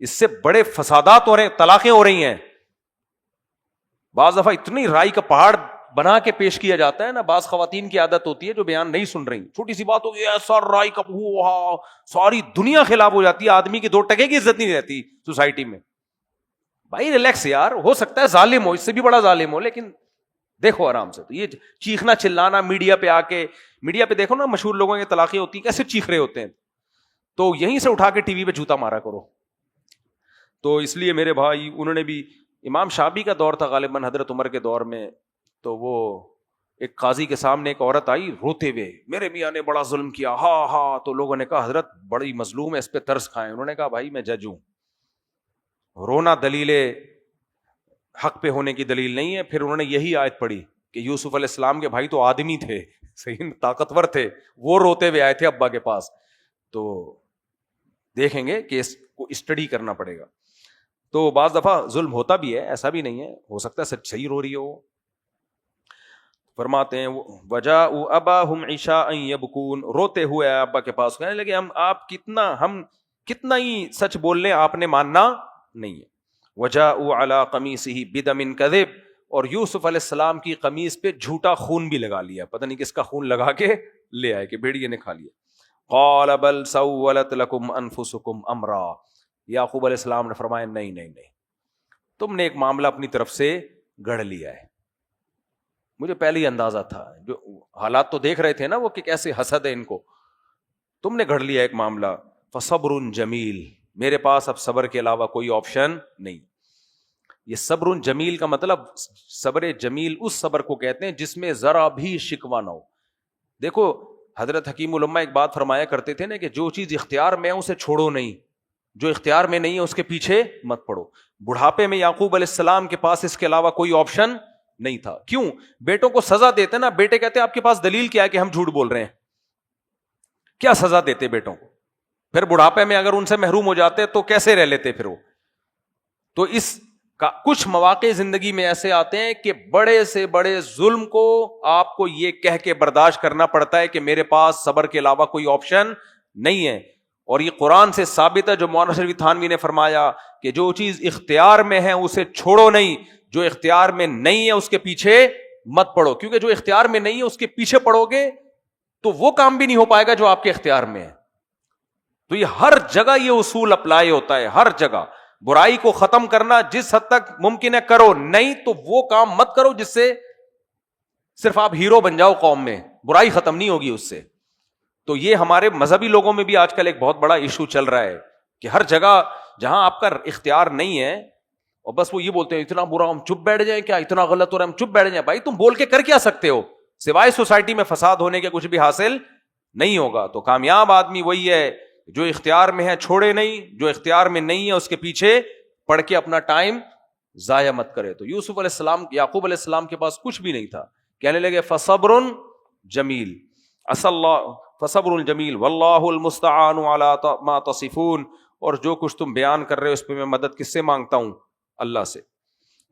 اس سے بڑے فسادات ہو رہے ہیں، طلاقیں ہو رہی ہیں. بعض دفعہ اتنی رائی کا پہاڑ بنا کے پیش کیا جاتا ہے نا، بعض خواتین کی عادت ہوتی ہے جو بیان نہیں سن رہی، چھوٹی سی بات ہوگی ایسا رائی کا ساری دنیا خلاف ہو جاتی ہے، آدمی کی 2 ٹکے کی عزت نہیں رہتی سوسائٹی میں. بھائی ریلیکس یار، ہو سکتا ہے ظالم ہو، اس سے بھی بڑا ظالم ہو، لیکن دیکھو آرام سے. تو یہ چیخنا چلانا میڈیا پہ آ کے، میڈیا پہ دیکھو نا مشہور لوگوں کی طلاقیں ہوتی ہیں کیسے چیخ رہے ہوتے ہیں، تو یہیں سے اٹھا کے ٹی وی پہ جوتا مارا کرو. تو اس لیے میرے بھائی، انہوں نے بھی، امام شافعی کا دور تھا غالباً حضرت عمر کے دور میں، تو وہ ایک قاضی کے سامنے ایک عورت آئی روتے ہوئے، میرے میاں نے بڑا ظلم کیا، ہاں ہاں. تو لوگوں نے کہا حضرت بڑی مظلوم ہے، اس پہ ترس کھائیں. انہوں نے کہا بھائی میں جج ہوں، رونا دلیل حق پہ ہونے کی دلیل نہیں ہے. پھر انہوں نے یہی آیت پڑھی کہ یوسف علیہ السلام کے بھائی تو آدمی تھے، صحیح طاقتور تھے، وہ روتے ہوئے آئے تھے ابا کے پاس. تو دیکھیں گے کہ اس کو اسٹڈی کرنا پڑے گا. تو بعض دفعہ ظلم ہوتا بھی ہے، ایسا بھی نہیں ہے، ہو سکتا ہے سچ صحیح رو رہی ہو. فرماتے ہیں وجاءوا اباهم عشاء يبكون، روتے ہوئے ابا کے پاس، کہنے لگے ہم کتنا ہی سچ بول لیں آپ نے ماننا نہیں ہے. وجاءوا على قميصه بدم كذب، اور یوسف علیہ السلام کی قمیص پہ جھوٹا خون بھی لگا لیا، پتہ نہیں کس کا خون لگا کے لے آئے کہ بھیڑیے نے کھا لیا. قال بل سولت لكم انفسكم امرا، یعقوب علیہ السلام نے فرمایا نہیں، تم نے ایک معاملہ اپنی طرف سے گڑھ لیا ہے، مجھے پہلے ہی اندازہ تھا، جو حالات تو دیکھ رہے تھے نا وہ کہ کیسے حسد ہے ان کو، تم نے گڑھ لیا ایک معاملہ. فصبر جمیل، میرے پاس اب صبر کے علاوہ کوئی آپشن نہیں. یہ صبر جمیل کا مطلب، صبر جمیل اس صبر کو کہتے ہیں جس میں ذرا بھی شکوہ نہ ہو. دیکھو حضرت حکیم علماء ایک بات فرمایا کرتے تھے نا کہ جو چیز اختیار میں ہے اسے چھوڑو نہیں، جو اختیار میں نہیں ہے اس کے پیچھے مت پڑو. بڑھاپے میں یعقوب علیہ السلام کے پاس اس کے علاوہ کوئی آپشن نہیں تھا. کیوں؟ بیٹوں کو سزا دیتے نا، بیٹے کہتے آپ کے پاس دلیل کیا ہے کہ ہم جھوٹ بول رہے ہیں، کیا سزا دیتے بیٹوں کو؟ پھر بڑھاپے میں اگر ان سے محروم ہو جاتے تو کیسے رہ لیتے پھر وہ؟ تو اس کا کچھ مواقع زندگی میں ایسے آتے ہیں کہ بڑے سے بڑے ظلم کو آپ کو یہ کہہ کے برداشت کرنا پڑتا ہے کہ میرے پاس صبر کے علاوہ کوئی آپشن نہیں ہے. اور یہ قرآن سے ثابت ہے جو مولانا شریف تھانوی نے فرمایا کہ جو چیز اختیار میں ہے اسے چھوڑو نہیں، جو اختیار میں نہیں ہے اس کے پیچھے مت پڑو. کیونکہ جو اختیار میں نہیں ہے اس کے پیچھے پڑو گے تو وہ کام بھی نہیں ہو پائے گا جو آپ کے اختیار میں ہے. تو یہ ہر جگہ یہ اصول اپلائی ہوتا ہے، ہر جگہ. برائی کو ختم کرنا جس حد تک ممکن ہے کرو، نہیں تو وہ کام مت کرو جس سے صرف آپ ہیرو بن جاؤ قوم میں، برائی ختم نہیں ہوگی اس سے. تو یہ ہمارے مذہبی لوگوں میں بھی آج کل ایک بہت بڑا ایشو چل رہا ہے کہ ہر جگہ جہاں آپ کا اختیار نہیں ہے اور بس وہ یہ بولتے ہیں اتنا برا ہم چپ بیٹھ جائیں، کیا اتنا غلط ہو رہا ہے ہم چپ بیٹھ جائیں. بھائی تم بول کے کر کیا سکتے ہو؟ سوائے سوسائٹی میں فساد ہونے کے کچھ بھی حاصل نہیں ہوگا. تو کامیاب آدمی وہی ہے جو اختیار میں ہے چھوڑے نہیں, جو اختیار میں نہیں ہے اس کے پیچھے پڑ کے اپنا ٹائم ضائع مت کرے. تو یوسف علیہ السلام, یعقوب علیہ السلام کے پاس کچھ بھی نہیں تھا, کہنے لگے فصبر جمیل, فصبر جمیل واللہ المستعان علی ما تصفون, اور جو کچھ تم بیان کر رہے ہو اس پہ میں مدد کس سے مانگتا ہوں؟ اللہ سے.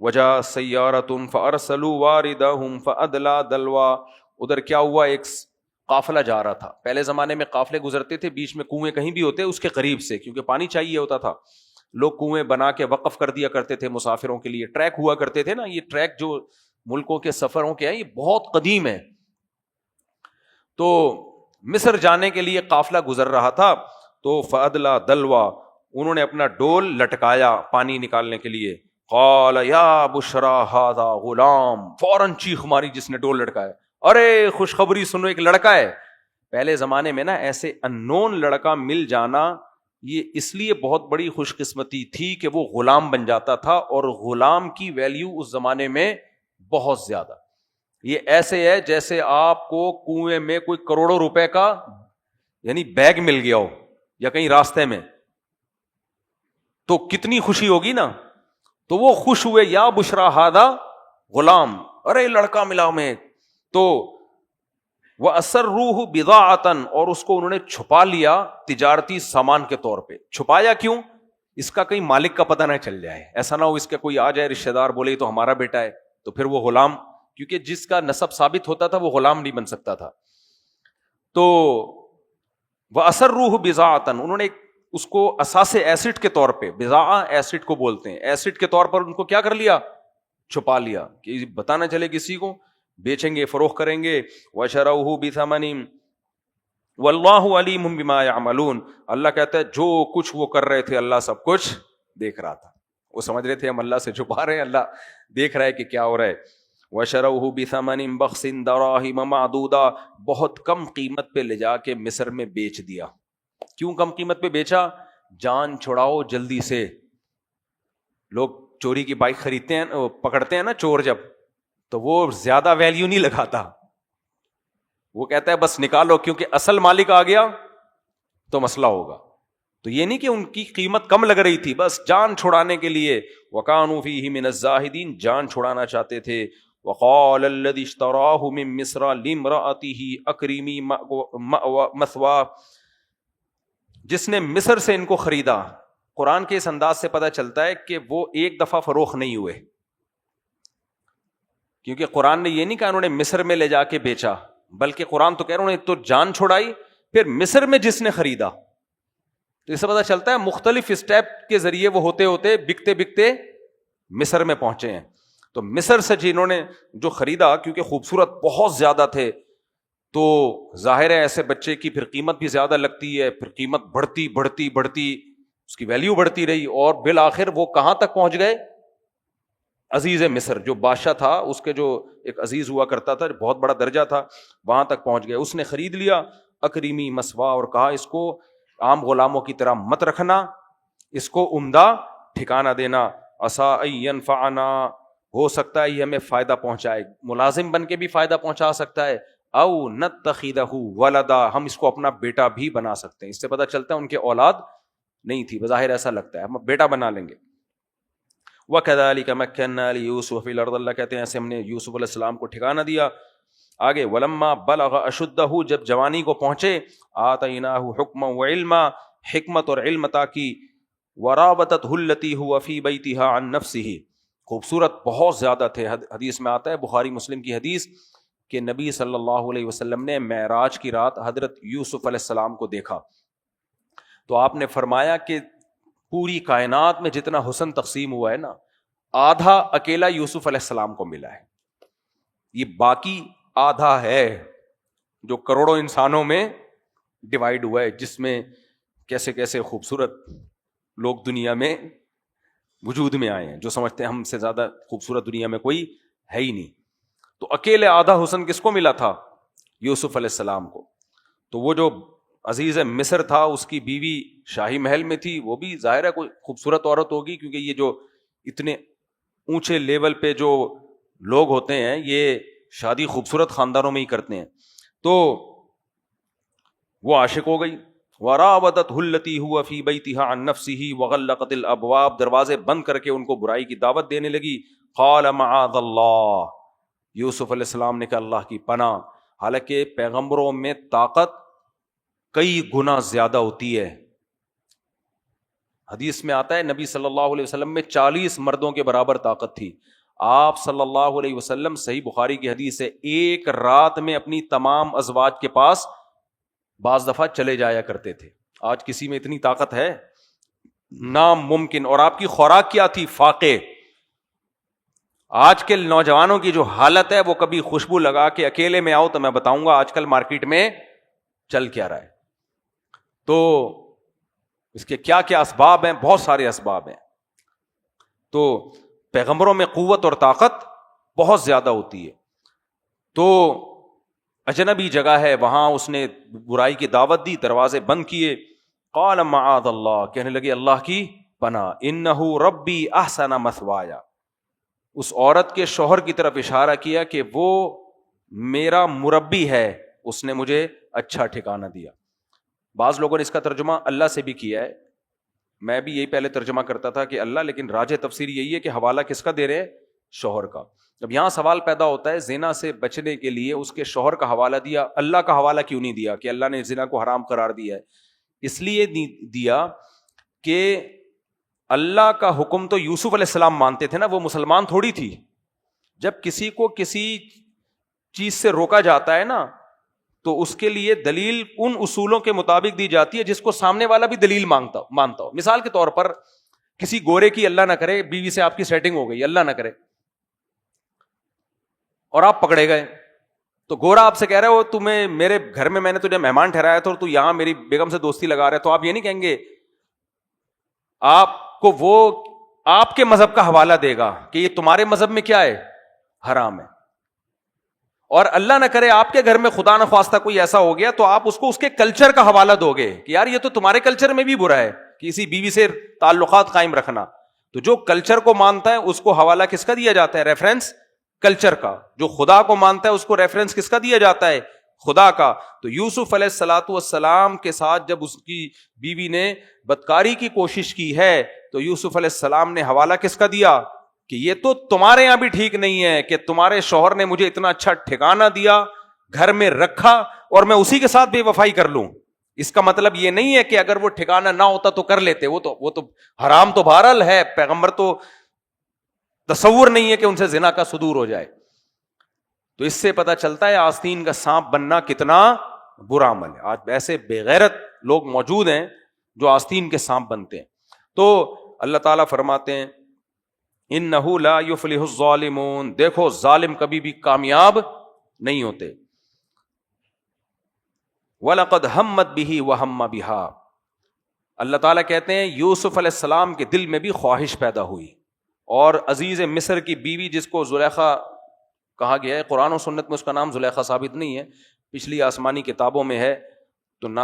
وجاء سیارۃ فارسلوا واردہم فادلی دلوا, ادھر کیا ہوا, ایک قافلہ جا رہا تھا. پہلے زمانے میں قافلے گزرتے تھے, بیچ میں کنویں کہیں بھی ہوتے اس کے قریب سے, کیونکہ پانی چاہیے ہوتا تھا. لوگ کنویں بنا کے وقف کر دیا کرتے تھے مسافروں کے لیے. ٹریک ہوا کرتے تھے نا, یہ ٹریک جو ملکوں کے سفروں کے ہیں یہ بہت قدیم ہے. تو مصر جانے کے لیے قافلہ گزر رہا تھا, تو فادلا دلوا, انہوں نے اپنا ڈول لٹکایا پانی نکالنے کے لیے. قال یا بشرا ھذا غلام, فوراً چیخ ماری جس نے ڈول لٹکایا, ارے خوشخبری سنو, ایک لڑکا ہے. پہلے زمانے میں نا ایسے اننون لڑکا مل جانا یہ اس لیے بہت بڑی خوش قسمتی تھی کہ وہ غلام بن جاتا تھا, اور غلام کی ویلیو اس زمانے میں بہت زیادہ. یہ ایسے ہے جیسے آپ کو کنویں میں کوئی کروڑوں روپے کا یعنی بیگ مل گیا ہو یا کہیں راستے میں, تو کتنی خوشی ہوگی نا. تو وہ خوش ہوئے, یا بشرا ھذا غلام, ارے لڑکا ملا ہمیں. تو وَأَسَرُّوهُ بِضَاعَةً, اور اس کو انہوں نے چھپا لیا تجارتی سامان کے طور پہ. چھپایا کیوں؟ اس کا کہیں مالک کا پتہ نہ چل جائے, ایسا نہ ہو اس کا کوئی آ جائے رشتہ دار بولے تو ہمارا بیٹا ہے, تو پھر وہ غلام, کیونکہ جس کا نسب ثابت ہوتا تھا وہ غلام نہیں بن سکتا تھا. تو وَأَسَرُّوهُ بِضَاعَةً, انہوں نے اس کو اساس ایسڈ کے طور پہ, بضاعہ ایسڈ کو بولتے ہیں, ایسڈ کے طور پر ان کو کیا کر لیا, چھپا لیا کہ پتہ نہ چلے کسی کو, بیچیں گے فروخت کریں گے. وَشَرَوْهُ بِثَمَنٍ وَاللَّهُ عَلِيمٌ بِمَا يَعْمَلُونَ, اللہ کہتا ہے جو کچھ وہ کر رہے تھے اللہ سب کچھ دیکھ رہا تھا. وہ سمجھ رہے تھے ہم اللہ سے چھپا رہے ہیں, اللہ دیکھ رہا ہے کہ کیا ہو رہا ہے. وَشَرَوْهُ بِثَمَنٍ بَخْسٍ دَرَاهِمَ مَعْدُودَةٍ, بہت کم قیمت پہ لے جا کے مصر میں بیچ دیا. کیوں کم قیمت پہ بیچا؟ جان چھڑاؤ جلدی سے. لوگ چوری کی بائک خریدتے ہیں, پکڑتے ہیں نا چور جب, تو وہ زیادہ ویلیو نہیں لگاتا, وہ کہتا ہے بس نکالو, کیونکہ اصل مالک آ گیا تو مسئلہ ہوگا. تو یہ نہیں کہ ان کی قیمت کم لگ رہی تھی, بس جان چھڑانے کے لیے. وَكَانُوا فِيهِ مِنَ الزَّاهِدِينَ, جان چھڑانا چاہتے تھے. وَقَالَ الَّذِي اشْتَرَاهُ مِن مِّصْرَ لِامْرَأَتِهِ أَكْرِمِي مَثْوَاهُ, جس نے مصر سے ان کو خریدا. قرآن کے اس انداز سے پتہ چلتا ہے کہ وہ ایک دفعہ فروخت نہیں ہوئے, کیونکہ قرآن نے یہ نہیں کہا انہوں نے مصر میں لے جا کے بیچا, بلکہ قرآن تو کہہ رہا انہوں نے تو جان چھڑائی, پھر مصر میں جس نے خریدا. تو اس سے پتہ چلتا ہے مختلف اسٹیپ کے ذریعے وہ ہوتے ہوتے بکتے بکتے مصر میں پہنچے ہیں. تو مصر سے جنہوں نے جو خریدا, کیونکہ خوبصورت بہت زیادہ تھے, تو ظاہر ہے ایسے بچے کی پھر قیمت بھی زیادہ لگتی ہے, پھر قیمت بڑھتی بڑھتی بڑھتی اس کی ویلیو بڑھتی رہی, اور بالآخر وہ کہاں تک پہنچ گئے؟ عزیز مصر, جو بادشاہ تھا اس کے جو ایک عزیز ہوا کرتا تھا, بہت بڑا درجہ تھا, وہاں تک پہنچ گئے. اس نے خرید لیا اکریمی مسوا, اور کہا اس کو عام غلاموں کی طرح مت رکھنا, اس کو عمدہ ٹھکانہ دینا. عسیٰ ان ینفعنا, ہو سکتا ہے یہ ہمیں فائدہ پہنچائے, ملازم بن کے بھی فائدہ پہنچا سکتا ہے. او نتخذہ ولدا, ہم اس کو اپنا بیٹا بھی بنا سکتے ہیں. اس سے پتہ چلتا ہے ان کے اولاد نہیں تھی, بظاہر ایسا لگتا ہے ہم بیٹا بنا لیں گے. وَكَذَلِكَ مَكَّنَّا لِيُوسُفَ فِي الْأَرْضِ, اللہ کہتے ہیں ایسے ہم نے یوسف علیہ السلام کو ٹھکانہ دیا. آگے وَلَمَّا بَلَغَ أَشُدَّهُ, جب جوانی کو پہنچے, آتَيْنَاهُ حُكْمًا وَعِلْمًا, حکمت اور علم عطا کی. وَرَابَطَتْهُ الَّتِي هُوَ فِي بَيْتِهَا عَن نَفْسِهِ, خوبصورت بہت زیادہ تھے. حدیث میں آتا ہے, بخاری مسلم کی حدیث, کہ نبی صلی اللہ علیہ وسلم نے معراج کی رات حضرت یوسف علیہ السلام کو دیکھا, تو آپ نے فرمایا کہ پوری کائنات میں جتنا حسن تقسیم ہوا ہے نا, آدھا اکیلا یوسف علیہ السلام کو ملا ہے. یہ باقی آدھا ہے جو کروڑوں انسانوں میں ڈیوائیڈ ہوا ہے, جس میں کیسے کیسے خوبصورت لوگ دنیا میں وجود میں آئے ہیں, جو سمجھتے ہیں ہم سے زیادہ خوبصورت دنیا میں کوئی ہے ہی نہیں. تو اکیلے آدھا حسن کس کو ملا تھا؟ یوسف علیہ السلام کو. تو وہ جو عزیز مصر تھا, اس کی بیوی شاہی محل میں تھی, وہ بھی ظاہر ہے کوئی خوبصورت عورت ہوگی, کیونکہ یہ جو اتنے اونچے لیول پہ جو لوگ ہوتے ہیں یہ شادی خوبصورت خاندانوں میں ہی کرتے ہیں. تو وہ عاشق ہو گئی. وراودته التي هو في بيتها عن نفسه وغلقت الابواب, دروازے بند کر کے ان کو برائی کی دعوت دینے لگی. قال معاذ اللہ, یوسف علیہ السلام نے کہا اللہ کی پناہ. حالانکہ پیغمبروں میں طاقت کئی گنا زیادہ ہوتی ہے. حدیث میں آتا ہے نبی صلی اللہ علیہ وسلم میں 40 مردوں کے برابر طاقت تھی. آپ صلی اللہ علیہ وسلم, صحیح بخاری کی حدیث ہے, ایک رات میں اپنی تمام ازواج کے پاس بعض دفعہ چلے جایا کرتے تھے. آج کسی میں اتنی طاقت ہے؟ ناممکن. اور آپ کی خوراک کیا تھی؟ فاقے. آج کے نوجوانوں کی جو حالت ہے, وہ کبھی خوشبو لگا کے اکیلے میں آؤ تو میں بتاؤں گا آج کل مارکیٹ میں چل کیا رہا ہے. تو اس کے کیا کیا اسباب ہیں؟ بہت سارے اسباب ہیں. تو پیغمبروں میں قوت اور طاقت بہت زیادہ ہوتی ہے. تو اجنبی جگہ ہے, وہاں اس نے برائی کی دعوت دی, دروازے بند کیے. قال معاذ اللہ, کہنے لگے اللہ کی پناہ. انہ ربی احسن مثوایا, اس عورت کے شوہر کی طرف اشارہ کیا کہ وہ میرا مربی ہے, اس نے مجھے اچھا ٹھکانہ دیا. بعض لوگوں نے اس کا ترجمہ اللہ سے بھی کیا ہے, میں بھی یہی پہلے ترجمہ کرتا تھا کہ اللہ, لیکن راجح تفسیر یہی ہے کہ حوالہ کس کا دے رہے ہیں؟ شوہر کا. اب یہاں سوال پیدا ہوتا ہے, زنا سے بچنے کے لیے اس کے شوہر کا حوالہ دیا, اللہ کا حوالہ کیوں نہیں دیا؟ کہ اللہ نے زنا کو حرام قرار دیا ہے. اس لیے دیا کہ اللہ کا حکم تو یوسف علیہ السلام مانتے تھے نا, وہ مسلمان تھوڑی تھی. جب کسی کو کسی چیز سے روکا جاتا ہے نا, تو اس کے لیے دلیل ان اصولوں کے مطابق دی جاتی ہے جس کو سامنے والا بھی دلیل مانتا ہو. مثال کے طور پر کسی گورے کی اللہ نہ کرے بیوی سے آپ کی سیٹنگ ہو گئی, اللہ نہ کرے, اور آپ پکڑے گئے, تو گورا آپ سے کہہ رہے ہو تمہیں میرے گھر میں نے تجھے مہمان ٹھہرایا تھا اور تو یہاں میری بیگم سے دوستی لگا رہے, تو آپ یہ نہیں کہیں گے, آپ کو وہ آپ کے مذہب کا حوالہ دے گا کہ یہ تمہارے مذہب میں کیا ہے؟ حرام ہے. اور اللہ نہ کرے آپ کے گھر میں خدا نہ خواستہ کوئی ایسا ہو گیا, تو آپ اس کو اس کے کلچر کا حوالہ دو گے کہ یار یہ تو تمہارے کلچر میں بھی برا ہے کہ اسی بیوی سے تعلقات قائم رکھنا. تو جو کلچر کو مانتا ہے اس کو حوالہ کس کا دیا جاتا ہے؟ ریفرنس کلچر کا. جو خدا کو مانتا ہے اس کو ریفرنس کس کا دیا جاتا ہے؟ خدا کا. تو یوسف علیہ الصلوۃ والسلام کے ساتھ جب اس کی بیوی نے بدکاری کی کوشش کی ہے, تو یوسف علیہ السلام نے حوالہ کس کا دیا کہ یہ تو تمہارے یہاں بھی ٹھیک نہیں ہے کہ تمہارے شوہر نے مجھے اتنا اچھا ٹھکانہ دیا, گھر میں رکھا, اور میں اسی کے ساتھ بے وفائی کر لوں. اس کا مطلب یہ نہیں ہے کہ اگر وہ ٹھکانہ نہ ہوتا تو کر لیتے, وہ تو حرام تو بہرحال ہے. پیغمبر تو تصور نہیں ہے کہ ان سے زنا کا صدور ہو جائے. تو اس سے پتہ چلتا ہے آستین کا سانپ بننا کتنا برا عمل ہے. آج ایسے بے غیرت لوگ موجود ہیں جو آستین کے سانپ بنتے ہیں. تو اللہ تعالیٰ فرماتے ہیں انہ لا یفلح الظالمون, دیکھو ظالم کبھی بھی کامیاب نہیں ہوتے. وَلَقَدْ هَمَّتْ بِهِ وَهَمَّ بِهَا, اللہ تعالیٰ کہتے ہیں یوسف علیہ السلام کے دل میں بھی خواہش پیدا ہوئی. اور عزیز مصر کی بیوی جس کو زلیخا کہا گیا ہے, قرآن و سنت میں اس کا نام زلیخا ثابت نہیں ہے, پچھلی آسمانی کتابوں میں ہے, تو نہ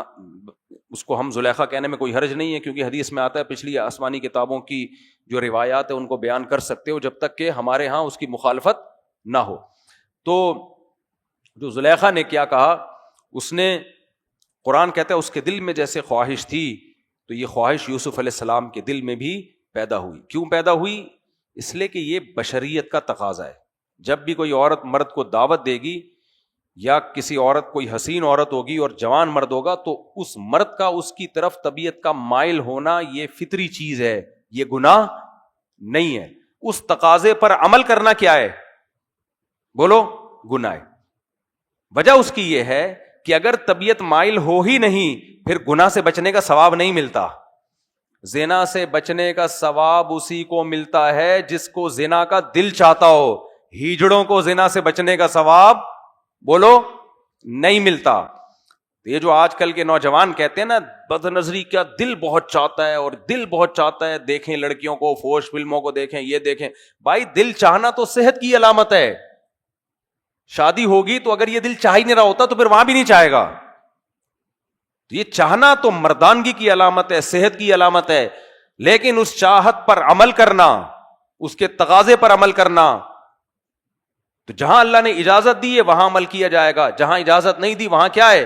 اس کو ہم زلیخا کہنے میں کوئی حرج نہیں ہے, کیونکہ حدیث میں آتا ہے پچھلی آسمانی کتابوں کی جو روایات ہیں ان کو بیان کر سکتے ہو جب تک کہ ہمارے ہاں اس کی مخالفت نہ ہو. تو جو زلیخا نے کیا کہا, اس نے, قرآن کہتا ہے اس کے دل میں جیسے خواہش تھی, تو یہ خواہش یوسف علیہ السلام کے دل میں بھی پیدا ہوئی. کیوں پیدا ہوئی؟ اس لیے کہ یہ بشریت کا تقاضا ہے. جب بھی کوئی عورت مرد کو دعوت دے گی, یا کسی عورت کوئی حسین عورت ہوگی اور جوان مرد ہوگا, تو اس مرد کا اس کی طرف طبیعت کا مائل ہونا یہ فطری چیز ہے, یہ گناہ نہیں ہے. اس تقاضے پر عمل کرنا کیا ہے؟ بولو, گناہ ہے. وجہ اس کی یہ ہے کہ اگر طبیعت مائل ہو ہی نہیں, پھر گناہ سے بچنے کا ثواب نہیں ملتا. زنا سے بچنے کا ثواب اسی کو ملتا ہے جس کو زنا کا دل چاہتا ہو. ہیجڑوں کو زنا سے بچنے کا ثواب بولو نہیں ملتا. یہ جو آج کل کے نوجوان کہتے ہیں نا بد نظری کا دل بہت چاہتا ہے, اور دل بہت چاہتا ہے, دیکھیں لڑکیوں کو, فوش فلموں کو دیکھیں, یہ دیکھیں. بھائی دل چاہنا تو صحت کی علامت ہے. شادی ہوگی تو اگر یہ دل چاہ ہی نہیں رہا ہوتا تو پھر وہاں بھی نہیں چاہے گا. تو یہ چاہنا تو مردانگی کی علامت ہے, صحت کی علامت ہے, لیکن اس چاہت پر عمل کرنا, اس کے تقاضے پر عمل کرنا, تو جہاں اللہ نے اجازت دی ہے وہاں عمل کیا جائے گا، جہاں اجازت نہیں دی وہاں کیا ہے؟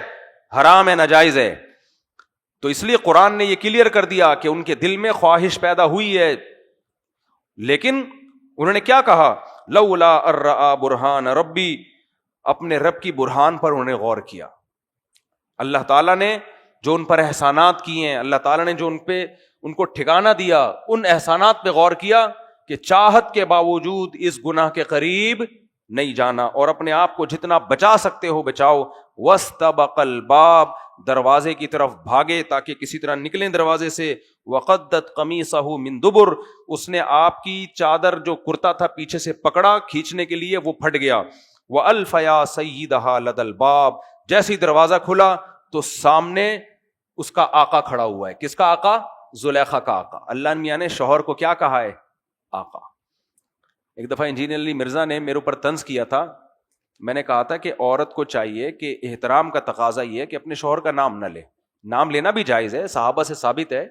حرام ہے، ناجائز ہے. تو اس لیے قرآن نے یہ کلیئر کر دیا کہ ان کے دل میں خواہش پیدا ہوئی ہے، لیکن انہوں نے کیا کہا؟ لولا ارآ برہان ربی، اپنے رب کی برہان پر انہوں نے غور کیا. اللہ تعالیٰ نے جو ان پر احسانات کیے ہیں، اللہ تعالیٰ نے جو ان کو ٹھکانہ دیا، ان احسانات پہ غور کیا کہ چاہت کے باوجود اس گناہ کے قریب نہیں جانا، اور اپنے آپ کو جتنا بچا سکتے ہو بچاؤ. واستبق الباب، دروازے کی طرف بھاگے تاکہ کسی طرح نکلیں دروازے سے. وقدت قمیصہ من دبر، اس نے آپ کی چادر جو کرتا تھا پیچھے سے پکڑا کھینچنے کے لیے، وہ پھٹ گیا. وَأَلْفَ يَا سَيِّدَهَا لَدَى الْبَابِ، جیسے ہی دروازہ کھلا تو سامنے اس کا آقا کھڑا ہوا ہے. کس کا آقا؟ زلیخا کا آقا. اللہ میاں نے شوہر کو کیا کہا ہے؟ آقا. ایک دفعہ انجینئر علی مرزا نے میرے اوپر طنز کیا تھا. میں نے کہا تھا کہ عورت کو چاہیے کہ احترام کا تقاضا یہ ہے کہ اپنے شوہر کا نام نہ لے. نام لینا بھی جائز ہے، صحابہ سے ثابت ہے،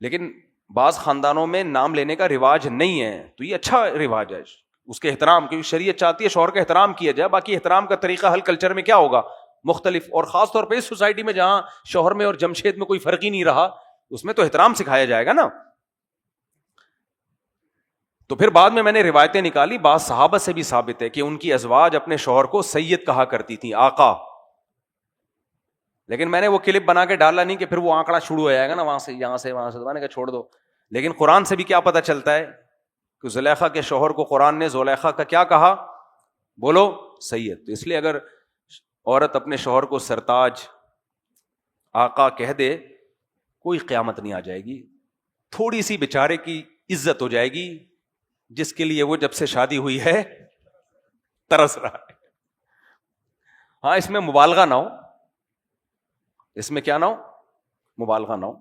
لیکن بعض خاندانوں میں نام لینے کا رواج نہیں ہے، تو یہ اچھا رواج ہے اس کے احترام، کیونکہ شریعت چاہتی ہے شوہر کا احترام کیا جائے. باقی احترام کا طریقہ ہر کلچر میں کیا ہوگا؟ مختلف. اور خاص طور پہ اس سوسائٹی میں جہاں شوہر میں اور جمشید میں کوئی فرق ہی نہیں رہا، اس میں تو احترام سکھایا جائے گا نا. تو پھر بعد میں نے روایتیں نکالی، بعض صحابہ سے بھی ثابت ہے کہ ان کی ازواج اپنے شوہر کو سید کہا کرتی تھیں، آقا. لیکن میں نے وہ کلپ بنا کے ڈالا نہیں کہ پھر وہ آنکڑا شروع ہو جائے گا نا وہاں سے یہاں سے وہاں سے، میں نے کہا چھوڑ دو. لیکن قرآن سے بھی کیا پتہ چلتا ہے کہ زلیخا کے شوہر کو قرآن نے زلیخا کا کیا کہا؟ بولو سید. تو اس لیے اگر عورت اپنے شوہر کو سرتاج آقا کہہ دے، کوئی قیامت نہیں آ جائے گی. تھوڑی سی بیچارے کی عزت ہو جائے گی جس کے لیے وہ جب سے شادی ہوئی ہے ترس رہا ہے. ہاں اس میں مبالغہ نہ ہو، اس میں کیا نہ ہو؟ مبالغہ نہ ہو.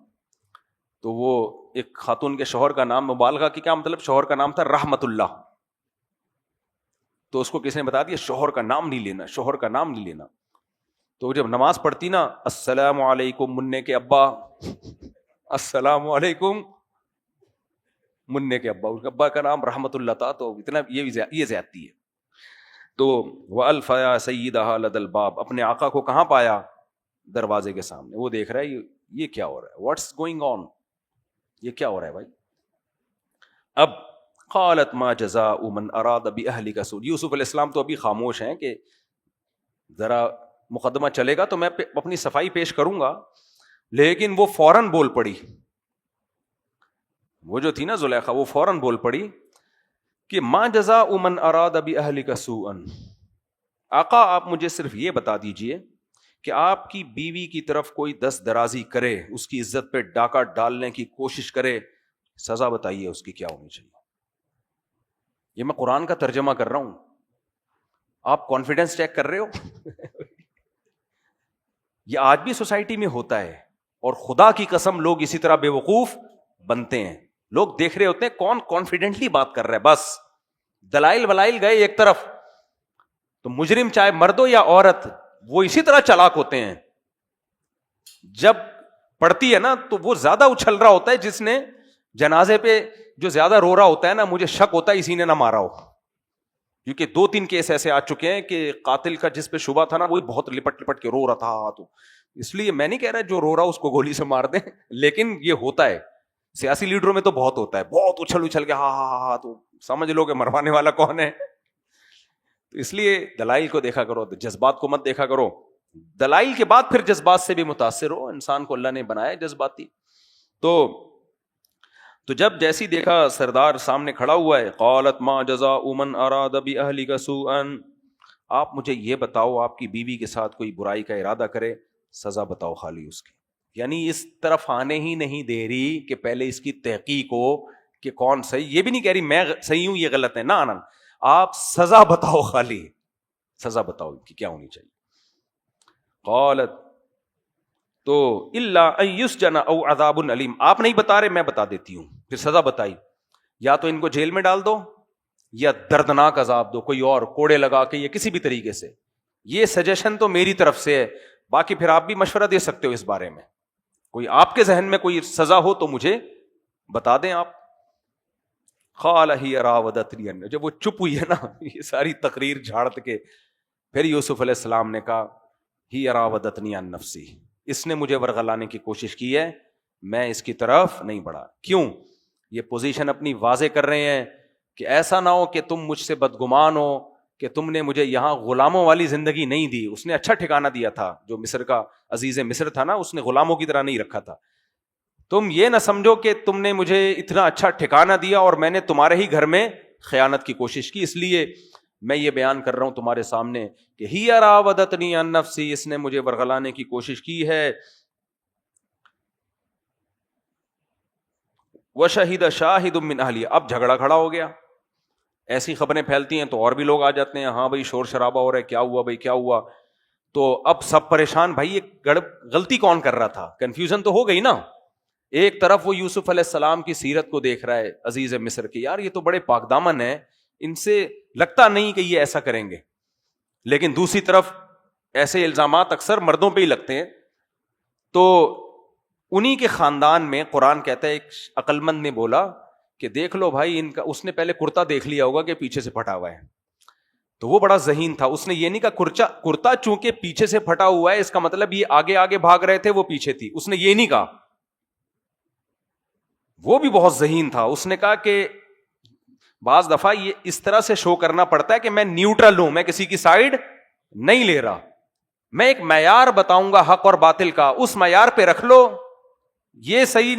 تو وہ ایک خاتون کے شوہر کا نام، مبالغہ کی کیا مطلب؟ شوہر کا نام تھا رحمت اللہ، تو اس کو کسی نے بتا دیا شوہر کا نام نہیں لینا، شوہر کا نام نہیں لینا. تو جب نماز پڑھتی نا، السلام علیکم منع کے ابا، السلام علیکم منع کے ابا، اس کے ابا کا نام رحمت اللہ تھا، تو اتنا یہ زیادتی ہے. تو وَأَلْفَ يَا سَيِّدَهَا لَدَى الْبَابِ، اپنے آقا کو کہاں پایا؟ دروازے کے سامنے. وہ دیکھ رہا ہے یہ کیا ہو رہا ہے، واٹس گوئنگ آن، یہ کیا ہو رہا ہے بھائی. اب قالت ما جزاء من اراد باهلك سوء، یوسف علیہ السلام تو ابھی خاموش ہیں کہ ذرا مقدمہ چلے گا تو میں اپنی صفائی پیش کروں گا، لیکن وہ فوراً بول پڑی. وہ جو تھی نا زلیخا، وہ فوراً بول پڑی کہ ما جزاء من اراد باهلك سوءا، آقا آپ مجھے صرف یہ بتا دیجئے کہ آپ کی بیوی کی طرف کوئی دست درازی کرے، اس کی عزت پہ ڈاکہ ڈالنے کی کوشش کرے، سزا بتائیے اس کی کیا ہونی چاہیے. یہ میں قرآن کا ترجمہ کر رہا ہوں، آپ کانفیڈنس چیک کر رہے ہو. یہ آج بھی سوسائٹی میں ہوتا ہے، اور خدا کی قسم لوگ اسی طرح بے وقوف بنتے ہیں. لوگ دیکھ رہے ہوتے ہیں کون کانفیڈنٹلی بات کر رہا ہے، بس دلائل ولائل گئے ایک طرف. تو مجرم چاہے مرد ہو یا عورت، وہ اسی طرح چالاک ہوتے ہیں. جب پڑتی ہے نا تو وہ زیادہ اچھل رہا ہوتا ہے، جس نے جنازے پہ جو زیادہ رو رہا ہوتا ہے نا، مجھے شک ہوتا ہے اسی نے نہ مارا ہو، کیونکہ 2-3 کیس ایسے آ چکے ہیں کہ قاتل کا جس پہ شبہ تھا نا، وہ بہت لپٹ لپٹ کے رو رہا تھا. تو اس لیے میں نہیں کہہ رہا جو رو رہا اس کو گولی سے مار دیں، لیکن یہ ہوتا ہے سیاسی لیڈروں میں تو بہت ہوتا ہے، بہت اچھل کے ہاں ہاں ہاں، تو سمجھ لو کہ مروانے والا کون ہے. تو اس لیے دلائل کو دیکھا کرو، جذبات کو مت دیکھا کرو. دلائل کے بعد پھر جذبات سے بھی متاثر ہو، انسان کو اللہ نے بنایا جذباتی. تو جب جیسی دیکھا سردار سامنے کھڑا ہوا ہے، قالت ما جزاء من اراد باهلك سوءا، آپ مجھے یہ بتاؤ آپ کی بیوی کے ساتھ کوئی برائی کا ارادہ کرے، سزا بتاؤ خالی اس کی. یعنی اس طرف آنے ہی نہیں دے رہی کہ پہلے اس کی تحقیق ہو کہ کون صحیح. یہ بھی نہیں کہہ رہی میں صحیح ہوں یہ غلط ہے، نہ آپ سزا بتاؤ، خالی سزا بتاؤ کہ کیا ہونی چاہیے. قالت تو الا ان یسجن او عذاب علیم، آپ نہیں بتا رہے میں بتا دیتی ہوں. پھر سزا بتائی، یا تو ان کو جیل میں ڈال دو یا دردناک عذاب دو، کوئی اور کوڑے لگا کے یا کسی بھی طریقے سے. یہ سجیشن تو میری طرف سے ہے، باقی پھر آپ بھی مشورہ دے سکتے ہو اس بارے میں. کوئی آپ کے ذہن میں کوئی سزا ہو تو مجھے بتا دیں آپ. قال ہی راودتنی عن، جب وہ چپ ہوئی ہے نا یہ ساری تقریر جھاڑ کے، پھر یوسف علیہ السلام نے کہا ہی راودتنی عن نفسی، اس نے مجھے ورغلانے کی کوشش کی ہے، میں اس کی طرف نہیں بڑھا. کیوں؟ یہ پوزیشن اپنی واضح کر رہے ہیں کہ ایسا نہ ہو کہ تم مجھ سے بدگمان ہو کہ تم نے مجھے یہاں غلاموں والی زندگی نہیں دی. اس نے اچھا ٹھکانہ دیا تھا، جو مصر کا عزیز مصر تھا نا، اس نے غلاموں کی طرح نہیں رکھا تھا. تم یہ نہ سمجھو کہ تم نے مجھے اتنا اچھا ٹھکانہ دیا اور میں نے تمہارے ہی گھر میں خیانت کی کوشش کی. اس لیے میں یہ بیان کر رہا ہوں تمہارے سامنے کہ ہی راودتنی عن نفسی، اس نے مجھے ورغلانے کی کوشش کی ہے. وشہد شاہد من اہلہ، اب جھگڑا کھڑا ہو گیا. ایسی خبریں پھیلتی ہیں تو اور بھی لوگ آ جاتے ہیں، ہاں بھائی شور شرابہ ہو رہا ہے، کیا ہوا بھائی کیا ہوا. تو اب سب پریشان، بھائی یہ غلطی کون کر رہا تھا؟ کنفیوژن تو ہو گئی نا. ایک طرف وہ یوسف علیہ السلام کی سیرت کو دیکھ رہا ہے عزیز مصر کی، یار یہ تو بڑے پاک دامن ہیں، ان سے لگتا نہیں کہ یہ ایسا کریں گے. لیکن دوسری طرف ایسے الزامات اکثر مردوں پہ ہی لگتے ہیں. تو انہی کے خاندان میں قرآن کہتا ہے ایک عقل مند نے بولا کہ دیکھ لو بھائی ان کا، اس نے پہلے کرتا دیکھ لیا ہوگا کہ پیچھے سے پھٹا ہوا ہے. تو وہ بڑا ذہین تھا، اس نے یہ نہیں کہا کرتا چونکہ پیچھے سے پھٹا ہوا ہے اس کا مطلب یہ آگے آگے بھاگ رہے تھے وہ پیچھے تھی. اس نے یہ نہیں کہا. وہ بھی بہت ذہین تھا، اس نے کہا کہ بعض دفعہ یہ اس طرح سے شو کرنا پڑتا ہے کہ میں نیوٹرل ہوں، میں کسی کی سائیڈ نہیں لے رہا، میں ایک معیار بتاؤں گا حق اور باطل کا، اس معیار پہ رکھ لو، یہ صحیح،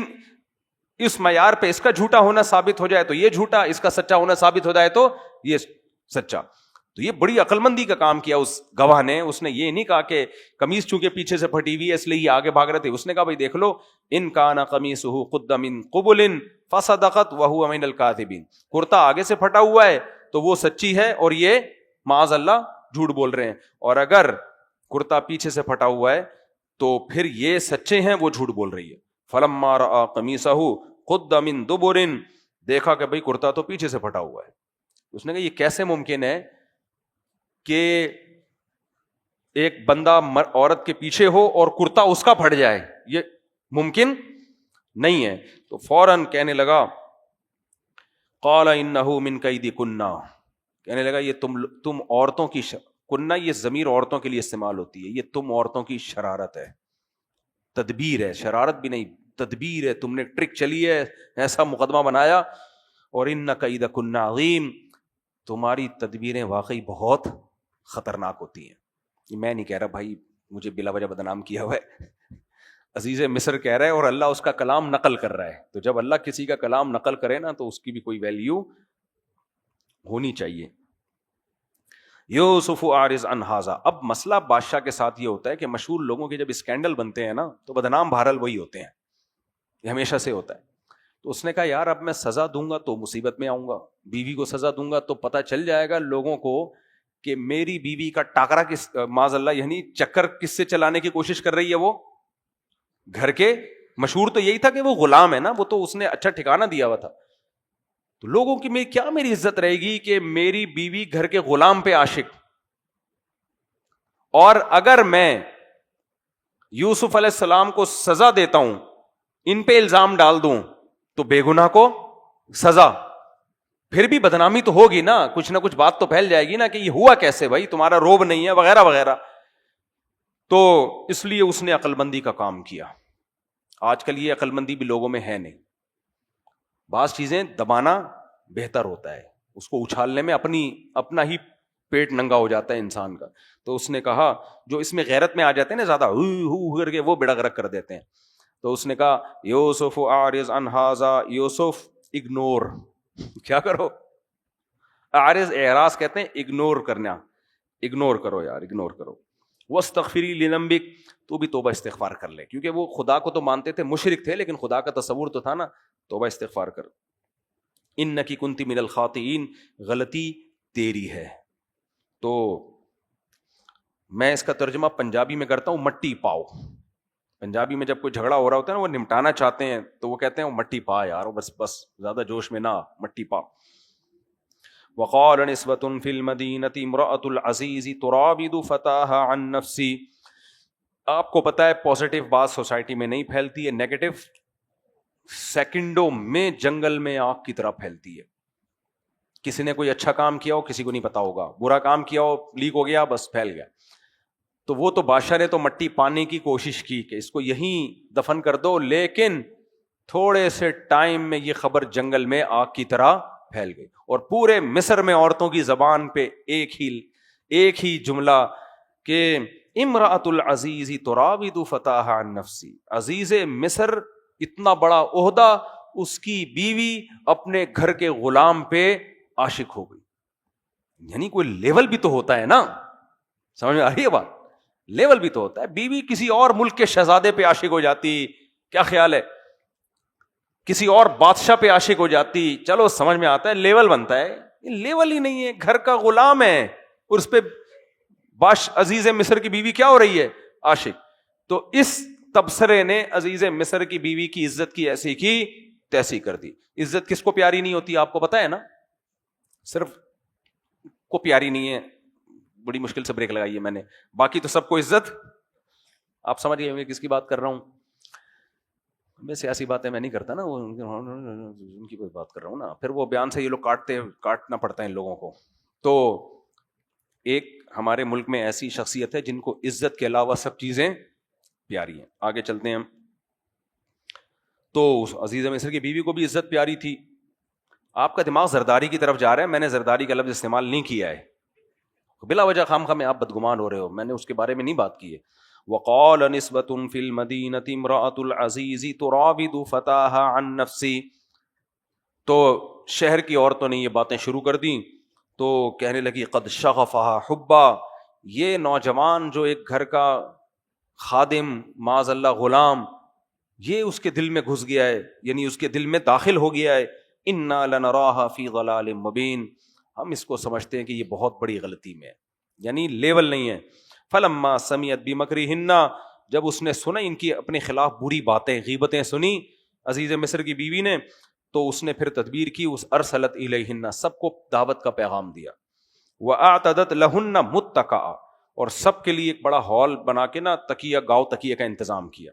اس معیار پہ اس کا جھوٹا ہونا ثابت ہو جائے تو یہ جھوٹا، اس کا سچا ہونا ثابت ہو جائے تو یہ سچا. تو یہ بڑی عقل مندی کا کام کیا اس گواہ نے. اس نے یہ نہیں کہا کہ قمیص چونکہ پیچھے سے پھٹی ہوئی ہے اس لیے یہ آگے بھاگ رہے تھے. اس نے کہا بھائی دیکھ لو، ان کان قمیصہ قد من قبل فصدقت وهو من الکاذبین، کرتا آگے سے پھٹا ہوا ہے تو وہ سچی ہے اور یہ معاذ اللہ جھوٹ بول رہے ہیں، اور اگر کرتا پیچھے سے پھٹا ہوا ہے تو پھر یہ سچے ہیں، وہ جھوٹ بول رہی ہے. فلما رأى قمیصہ قد من دبر، دیکھا کہ بھئی کرتا تو پیچھے سے پھٹا ہوا ہے. اس نے کہا یہ کیسے ممکن ہے کہ ایک بندہ عورت کے پیچھے ہو اور کرتا اس کا پھٹ جائے، یہ ممکن نہیں ہے. تو فوراً کہنے لگا قال انہ من کیدکن، کہنے لگا یہ تم عورتوں کی کنہ، یہ ضمیر عورتوں کے لیے استعمال ہوتی ہے، یہ تم عورتوں کی شرارت ہے، تدبیر ہے، شرارت بھی نہیں تدبیر ہے، تم نے ٹرک چلی ہے، ایسا مقدمہ بنایا. اور ان کیدکن عظیم، تمہاری تدبیریں واقعی بہت خطرناک ہوتی ہیں. میں نہیں کہہ رہا بھائی مجھے بلا وجہ بدنام کیا ہوا ہے، عزیز مصر کہہ رہا ہے اور اللہ اس کا کلام نقل کر رہا ہے. تو جب اللہ کسی کا کلام نقل کرے نا تو اس کی بھی کوئی ویلیو ہونی چاہیے. یوسف عارض عن ھذا، اب مسئلہ بادشاہ کے ساتھ یہ ہوتا ہے کہ مشہور لوگوں کے جب اسکینڈل بنتے ہیں نا تو بدنام بہرحال وہی ہوتے ہیں، یہ ہمیشہ سے ہوتا ہے. تو اس نے کہا یار اب میں سزا دوں گا تو مصیبت میں آؤں گا، بیوی کو سزا دوں گا تو پتہ چل جائے گا لوگوں کو کہ میری بیوی کا ٹاکرا کس، معاذ اللہ یعنی چکر کس سے چلانے کی کوشش کر رہی ہے. وہ گھر کے مشہور تو یہی تھا کہ وہ غلام ہے نا، وہ تو اس نے اچھا ٹھکانہ دیا ہوا تھا. تو لوگوں کی کیا میری عزت رہے گی کہ میری بیوی گھر کے غلام پہ عاشق. اور اگر میں یوسف علیہ السلام کو سزا دیتا ہوں، ان پہ الزام ڈال دوں تو بے گناہ کو سزا، پھر بھی بدنامی تو ہوگی نا، کچھ نہ کچھ بات تو پھیل جائے گی نا کہ یہ ہوا کیسے بھائی، تمہارا روب نہیں ہے وغیرہ وغیرہ. تو اس لیے اس نے عقل مندی کا کام کیا. آج کل یہ عقل مندی بھی لوگوں میں ہے نہیں، بعض چیزیں دبانا بہتر ہوتا ہے، اس کو اچھالنے میں اپنا ہی پیٹ ننگا ہو جاتا ہے انسان کا. تو اس نے کہا جو اس میں غیرت میں آ جاتے ہیں نا زیادہ ہو کر کے، وہ بیڑا غرق کر دیتے ہیں. تو اس نے کہا یوسف اعرض عن ھذا، یوسف اگنور، کیا کرو، اعرض اعراض کہتے ہیں اگنور کرنا، اگنور کرو یار، اگنور کرو. واستغفری لذنبک، تو بھی توبہ استغفار کر لے، کیونکہ وہ خدا کو تو مانتے تھے، مشرک تھے لیکن خدا کا تصور تو تھا نا. توبہ استغفار کر. انکی کنتی من الخاطئین، غلطی تیری ہے. تو میں اس کا ترجمہ پنجابی میں کرتا ہوں، مٹی پاؤ. پنجابی میں جب کوئی جھگڑا ہو رہا ہوتا ہے نا، وہ نمٹانا چاہتے ہیں تو وہ کہتے ہیں وہ مٹی پا یار، بس زیادہ جوش میں نہ، مٹی پا. وقال نسبۃ فی المدینۃ امرأۃ العزیز تراود فتاها عن نفسی. آپ کو پتا ہے پازیٹیو بات سوسائٹی میں نہیں پھیلتی ہے، نیگیٹو سیکنڈوں میں جنگل میں آگ کی طرح پھیلتی ہے. کسی نے کوئی اچھا کام کیا ہو کسی کو نہیں پتا ہوگا, برا کام کیا ہو لیک ہو گیا بس پھیل گیا. تو وہ تو بادشاہ نے تو مٹی پانے کی کوشش کی کہ اس کو یہیں دفن کر دو, لیکن تھوڑے سے ٹائم میں یہ خبر جنگل میں آگ کی طرح پھیل گئی, اور پورے مصر میں عورتوں کی زبان پہ ایک ہی جملہ کہ امرأۃ العزیز تراود فتاها عن نفسی, عزیز مصر اتنا بڑا عہدہ, اس کی بیوی اپنے گھر کے غلام پہ عاشق ہو گئی. یعنی کوئی لیول بھی تو ہوتا ہے نا, سمجھ میں آ رہی ہے بات, لیول بھی تو ہوتا ہے. بیوی کسی اور ملک کے شہزادے پہ عاشق ہو جاتی, کیا خیال ہے, کسی اور بادشاہ پہ عاشق ہو جاتی, چلو سمجھ میں آتا ہے, لیول بنتا ہے. لیول ہی نہیں ہے, گھر کا غلام ہے اور اس پہ عزیز مصر کی بیوی کیا ہو رہی ہے, عاشق. تو اس تبصرے نے عزیز مصر کی بیوی کی عزت کی ایسی کی تیسی کر دی. عزت کس کو پیاری نہیں ہوتی آپ کو پتا ہے نا, صرف کو پیاری نہیں ہے, بڑی مشکل سے بریک لگائی ہے میں نے, باقی تو سب کو عزت. آپ سمجھ گئے میں کس کی بات کر رہا ہوں. میں سیاسی باتیں میں نہیں کرتا نا, ان کی بات کر رہا ہوں نا, پھر وہ بیان سے یہ لوگ کاٹنا پڑتا ہے ان لوگوں کو. تو ایک ہمارے ملک میں ایسی شخصیت ہے جن کو عزت کے علاوہ سب چیزیں پیاری ہیں. آگے چلتے ہیں ہم. تو اس عزیز مصر کی بیوی کو بھی عزت پیاری تھی. آپ کا دماغ زرداری کی طرف جا رہا ہے, میں نے زرداری کا لفظ استعمال نہیں کیا ہے, بلا وجہ خام خواہ میں آپ بدگمان ہو رہے ہو, میں نے اس کے بارے میں نہیں بات کی ہے. وقال نسبۃ فی المدینۃ امرأۃ العزیز تراود فتاها عن نفسی. تو شہر کی عورتوں نے یہ باتیں شروع کر دیں, تو کہنے لگی قد شغفها حبا, یہ نوجوان جو ایک گھر کا خادم معاذ اللہ غلام, یہ اس کے دل میں گھس گیا ہے, یعنی اس کے دل میں داخل ہو گیا ہے. انا لنراها فی ضلال مبین, ہم اس کو سمجھتے ہیں کہ یہ بہت بڑی غلطی میں ہے, یعنی لیول نہیں ہے. فلما سمعت بمکرہن, جب اس نے سنا ان کی اپنے خلاف بری باتیں غیبتیں سنی عزیز مصر کی بیوی نے, تو اس نے پھر تدبیر کی, اس ارسلت الیہن, سب کو دعوت کا پیغام دیا. واعتدت لہن متکئا, اور سب کے لیے ایک بڑا ہال بنا کے نا تکیہ گاؤ تکیہ کا انتظام کیا.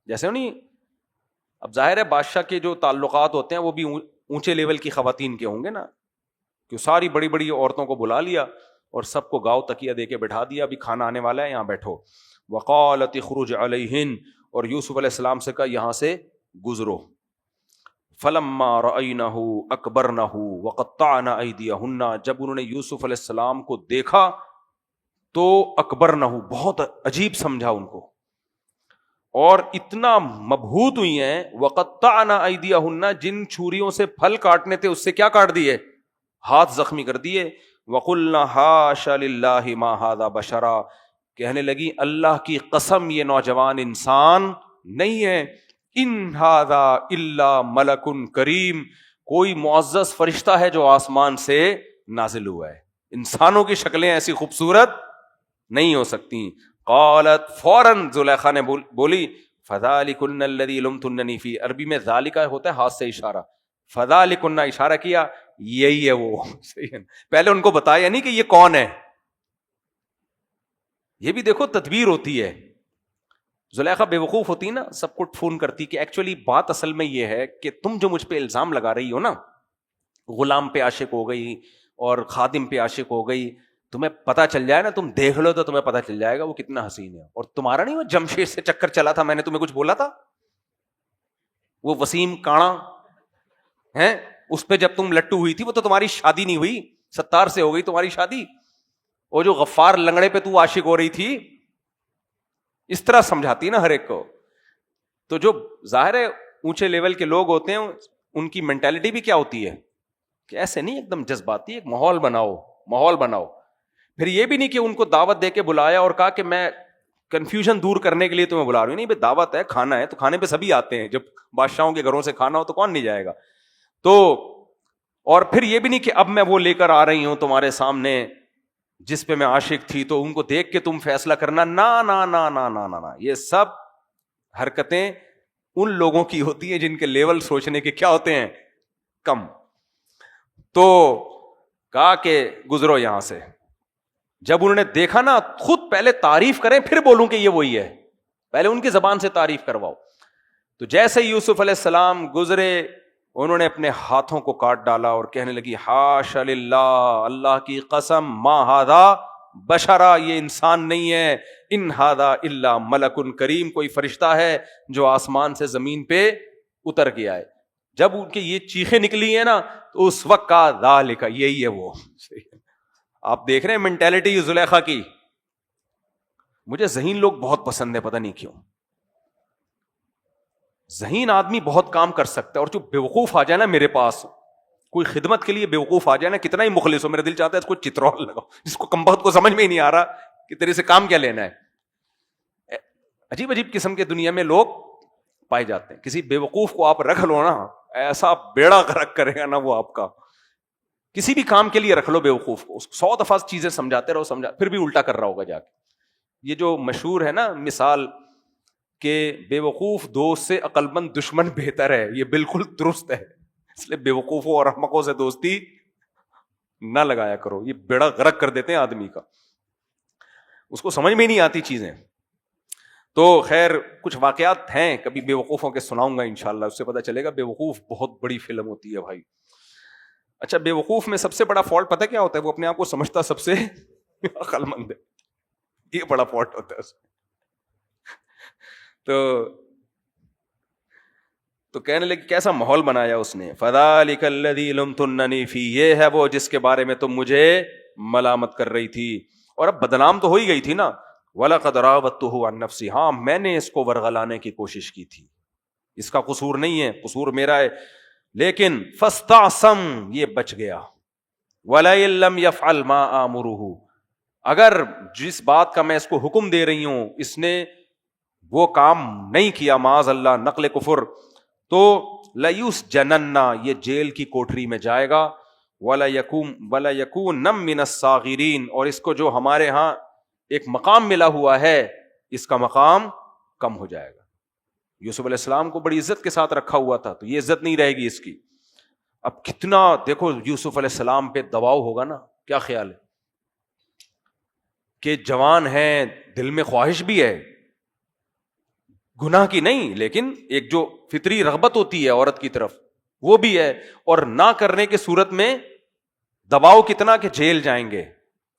جیسے نہیں, اب ظاہر ہے بادشاہ کے جو تعلقات ہوتے ہیں وہ بھی اونچے لیول کی خواتین کے ہوں گے نا, کہ ساری بڑی بڑی عورتوں کو بلا لیا اور سب کو گاؤ تکیہ دے کے بٹھا دیا, ابھی کھانا آنے والا ہے یہاں بیٹھو. وقالت اخرج علیہن, اور یوسف علیہ السلام سے کہا یہاں سے گزرو. فلما رأینہ اکبرنہ وقطعن ایدیہن, جب انہوں نے یوسف علیہ السلام کو دیکھا تو اکبرنہ, بہت عجیب سمجھا ان کو, اور اتنا مبہوت ہوئی ہیں. وقطعن ایدیہن, جن چھریوں سے پھل کاٹنے تھے اس سے کیا کاٹ دیے, ہاتھ زخمی کر دیے. وقلنا حاش للہ ما ھذا بشرا, کہنے لگی اللہ کی قسم یہ نوجوان انسان نہیں ہے. ان ھذا الا ملک کریم, کوئی معزز فرشتہ ہے جو آسمان سے نازل ہوا ہے, انسانوں کی شکلیں ایسی خوبصورت نہیں ہو سکتی. قالت, فوراً زلیخا نے بولی, فذلکن الذی لمتننی فی, عربی میں ذالکا ہوتا ہے ہاتھ سے اشارہ, فذلکن اشارہ کیا, یہی ہے وہ. صحیح ہے, پہلے ان کو بتایا نہیں کہ یہ کون ہے. یہ بھی دیکھو تدبیر ہوتی ہے. زلیخا بے وقوف ہوتی نا, سب کو فون کرتی کہ ایکچولی بات اصل میں یہ ہے کہ تم جو مجھ پہ الزام لگا رہی ہو نا, غلام پہ عاشق ہو گئی اور خادم پہ عاشق ہو گئی, تمہیں پتا چل جائے نا, تم دیکھ لو تو تمہیں پتا چل جائے گا وہ کتنا حسین ہے. اور تمہارا نہیں وہ جمشید سے چکر چلا تھا, میں نے تمہیں کچھ بولا تھا, وہ وسیم کانا ہے, اس پہ جب تم لٹو ہوئی تھی, وہ تو تمہاری شادی نہیں ہوئی, 70 سے ہو گئی تمہاری شادی. وہ جو غفار لنگڑے پہ تو عاشق ہو رہی تھی, اس طرح سمجھاتی نا ہر ایک کو. تو جو ظاہر ہے اونچے لیول کے لوگ ہوتے ہیں ان کی مینٹالٹی بھی کیا ہوتی ہے کہ ایسے نہیں ایک دم جذباتی, ایک ماحول بناؤ. پھر یہ بھی نہیں کہ ان کو دعوت دے کے بلایا اور کہا کہ میں کنفیوژن دور کرنے کے لیے تمہیں بلا رہی ہوں. نہیں بھائی, دعوت ہے, کھانا ہے, تو کھانے پہ سبھی آتے ہیں, جب بادشاہوں کے گھروں سے کھانا ہو تو کون نہیں جائے گا. تو اور پھر یہ بھی نہیں کہ اب میں وہ لے کر آ رہی ہوں تمہارے سامنے جس پہ میں عاشق تھی, تو ان کو دیکھ کے تم فیصلہ کرنا, نا نا نا نا نا نا. یہ سب حرکتیں ان لوگوں کی ہوتی ہیں جن کے لیول سوچنے کے کیا ہوتے ہیں, کم. تو کہا کہ گزرو یہاں سے. جب انہوں نے دیکھا نا, خود پہلے تعریف کریں پھر بولوں کہ یہ وہی ہے, پہلے ان کی زبان سے تعریف کرواؤ. تو جیسے یوسف علیہ السلام گزرے انہوں نے اپنے ہاتھوں کو کاٹ ڈالا اور کہنے لگی حاش للہ، اللہ کی قسم، ما ھذا بشرا، یہ انسان نہیں ہے، ان ھذا الا ملک کریم، کوئی فرشتہ ہے جو آسمان سے زمین پہ اتر گیا ہے۔ جب ان کی یہ چیخیں نکلی ہیں نا تو اس وقت کا ذالک، یہی ہے وہ۔ آپ دیکھ رہے ہیں مینٹیلٹی زلیخا کی۔ مجھے ذہین لوگ بہت پسند ہے، پتہ نہیں کیوں۔ ذہین آدمی بہت کام کر سکتا ہے، اور جو بیوقوف آ جائے نا میرے پاس، کوئی خدمت کے لیے بیوقوف آ جائے نا، کتنا ہی مخلص ہو، میرا دل چاہتا ہے اس کو چترول لگاؤ، جس کو کمبخت کو سمجھ میں ہی نہیں آ رہا کہ تیرے سے کام کیا لینا ہے۔ عجیب عجیب قسم کے دنیا میں لوگ پائے جاتے ہیں۔ کسی بیوقوف کو آپ رکھ لو نا، ایسا بیڑا غرق کرے گا نا وہ آپ کا۔ کسی بھی کام کے لیے رکھ لو بیوقوف کو، 100 دفعہ چیزیں سمجھاتے رہو، پھر بھی الٹا کر رہا ہوگا جا کے۔ یہ جو مشہور ہے نا مثال کہ بیوقوف دوست سے عقل مند دشمن بہتر ہے، یہ بالکل درست ہے۔ اس لیے بیوقوفوں اور احمقوں سے دوستی نہ لگایا کرو، یہ بیڑا غرق کر دیتے ہیں آدمی کا، اس کو سمجھ میں نہیں آتی چیزیں۔ تو خیر کچھ واقعات ہیں، کبھی بیوقوفوں کے سناؤں گا انشاءاللہ، اس سے پتہ چلے گا بیوقوف بہت بڑی فلم ہوتی ہے بھائی۔ اچھا، بیوقوف میں سب سے بڑا فالٹ پتہ کیا ہوتا ہے؟ وہ اپنے آپ کو سمجھتا سب سے عقل مند ہے، یہ بڑا فالٹ ہوتا ہے اس میں۔ تو کہنے لگے کیسا ماحول بنایا اس نے، فَذَلِكَ الَّذِي لُمْتُنَّنِي فِيهِ، یہ ہے وہ جس کے بارے میں تم مجھے ملامت کر رہی تھی، اور اب بدنام تو ہو ہی گئی تھی نا۔ وَلَقَدْ رَاوَدتُّهُ عَن نَفْسِهِ، ہاں میں نے اس کو ورغلانے کی کوشش کی تھی، اس کا قصور نہیں ہے، قصور میرا ہے، لیکن فَاسْتَعْصَمَ، یہ بچ گیا۔ وَلَئِن لَّمْ يَفْعَلْ مَا آمُرُهُ، اگر جس بات کا میں اس کو حکم دے رہی ہوں اس نے وہ کام نہیں کیا، معاذ اللہ نقل کفر، تو لَيُسْجَنَنَّ، یہ جیل کی کوٹری میں جائے گا، وَلَيَكُونَ مِنَ الصَّاغِرِينَ، اور اس کو جو ہمارے ہاں ایک مقام ملا ہوا ہے اس کا مقام کم ہو جائے گا۔ یوسف علیہ السلام کو بڑی عزت کے ساتھ رکھا ہوا تھا، تو یہ عزت نہیں رہے گی اس کی۔ اب کتنا دیکھو یوسف علیہ السلام پہ دباؤ ہوگا نا، کیا خیال ہے کہ جوان ہیں، دل میں خواہش بھی ہے، گناہ کی نہیں، لیکن ایک جو فطری رغبت ہوتی ہے عورت کی طرف وہ بھی ہے، اور نہ کرنے کی صورت میں دباؤ کتنا کہ جیل جائیں گے،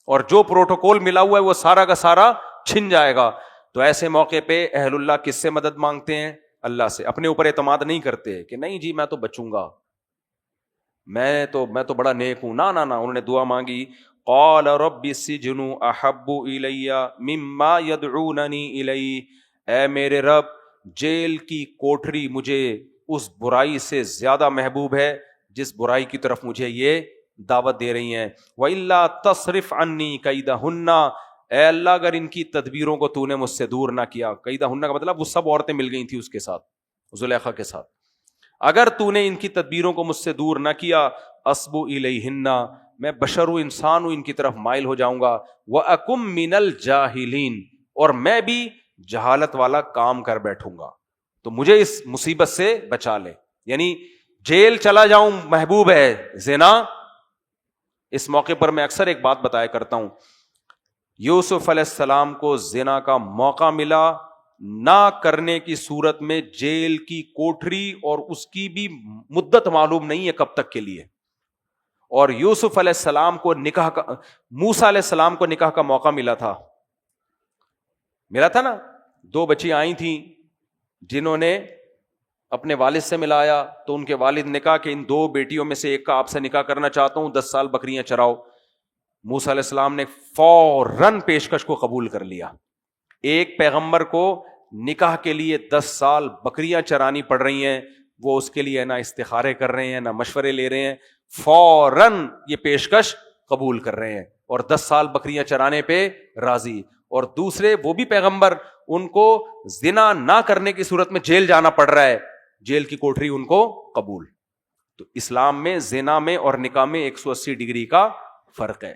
اور جو پروٹوکول ملا ہوا ہے وہ سارا کا سارا چھن جائے گا۔ تو ایسے موقع پہ اہل اللہ کس سے مدد مانگتے ہیں؟ اللہ سے۔ اپنے اوپر اعتماد نہیں کرتے کہ نہیں جی میں تو بچوں گا، میں تو بڑا نیک ہوں، نہ انہوں نے دعا مانگی، قال رب السجن احب الی مما یدعوننی الی، اے میرے رب جیل کی کوٹری مجھے اس برائی سے زیادہ محبوب ہے جس برائی کی طرف مجھے یہ دعوت دے رہی ہیں۔ وَإِلَّا تَصْرِفْ عَنِّي كَيْدَهُنَّ، اے اللہ اگر ان کی تدبیروں کو تو نے مجھ سے دور نہ کیا، قیدہن کا مطلب وہ سب عورتیں مل گئی تھیں اس کے ساتھ، زلیخا کے ساتھ، اگر تو نے ان کی تدبیروں کو مجھ سے دور نہ کیا، اصبو الیہن، میں بشر ہوں، انسان ہوں، ان کی طرف مائل ہو جاؤں گا، وَأَكُمْ مِنَ الْجَاهِلِينَ، اور میں بھی جہالت والا کام کر بیٹھوں گا، تو مجھے اس مصیبت سے بچا لے۔ یعنی جیل چلا جاؤں محبوب ہے، زنا۔ اس موقع پر میں اکثر ایک بات بتایا کرتا ہوں، یوسف علیہ السلام کو زنا کا موقع ملا، نہ کرنے کی صورت میں جیل کی کوٹری، اور اس کی بھی مدت معلوم نہیں ہے کب تک کے لیے، اور یوسف علیہ السلام کو نکاح کا، موسیٰ علیہ السلام کو نکاح کا موقع ملا تھا نا، 2 بچی آئی تھیں جنہوں نے اپنے والد سے ملایا، تو ان کے والد نے کہا کہ ان 2 بیٹیوں میں سے ایک کا آپ سے نکاح کرنا چاہتا ہوں، 10 سال بکریاں چراؤ۔ موسیٰ علیہ السلام نے فوراً پیشکش کو قبول کر لیا۔ ایک پیغمبر کو نکاح کے لیے 10 سال بکریاں چرانی پڑ رہی ہیں، وہ اس کے لیے نہ استخارے کر رہے ہیں نہ مشورے لے رہے ہیں، فوراً یہ پیشکش قبول کر رہے ہیں، اور 10 سال بکریاں چرانے پہ راضی۔ اور دوسرے وہ بھی پیغمبر، ان کو زنا نہ کرنے کی صورت میں جیل جانا پڑ رہا ہے، جیل کی کوٹری ان کو قبول۔ تو اسلام میں زنا میں اور نکاح میں 180 ڈگری کا فرق ہے۔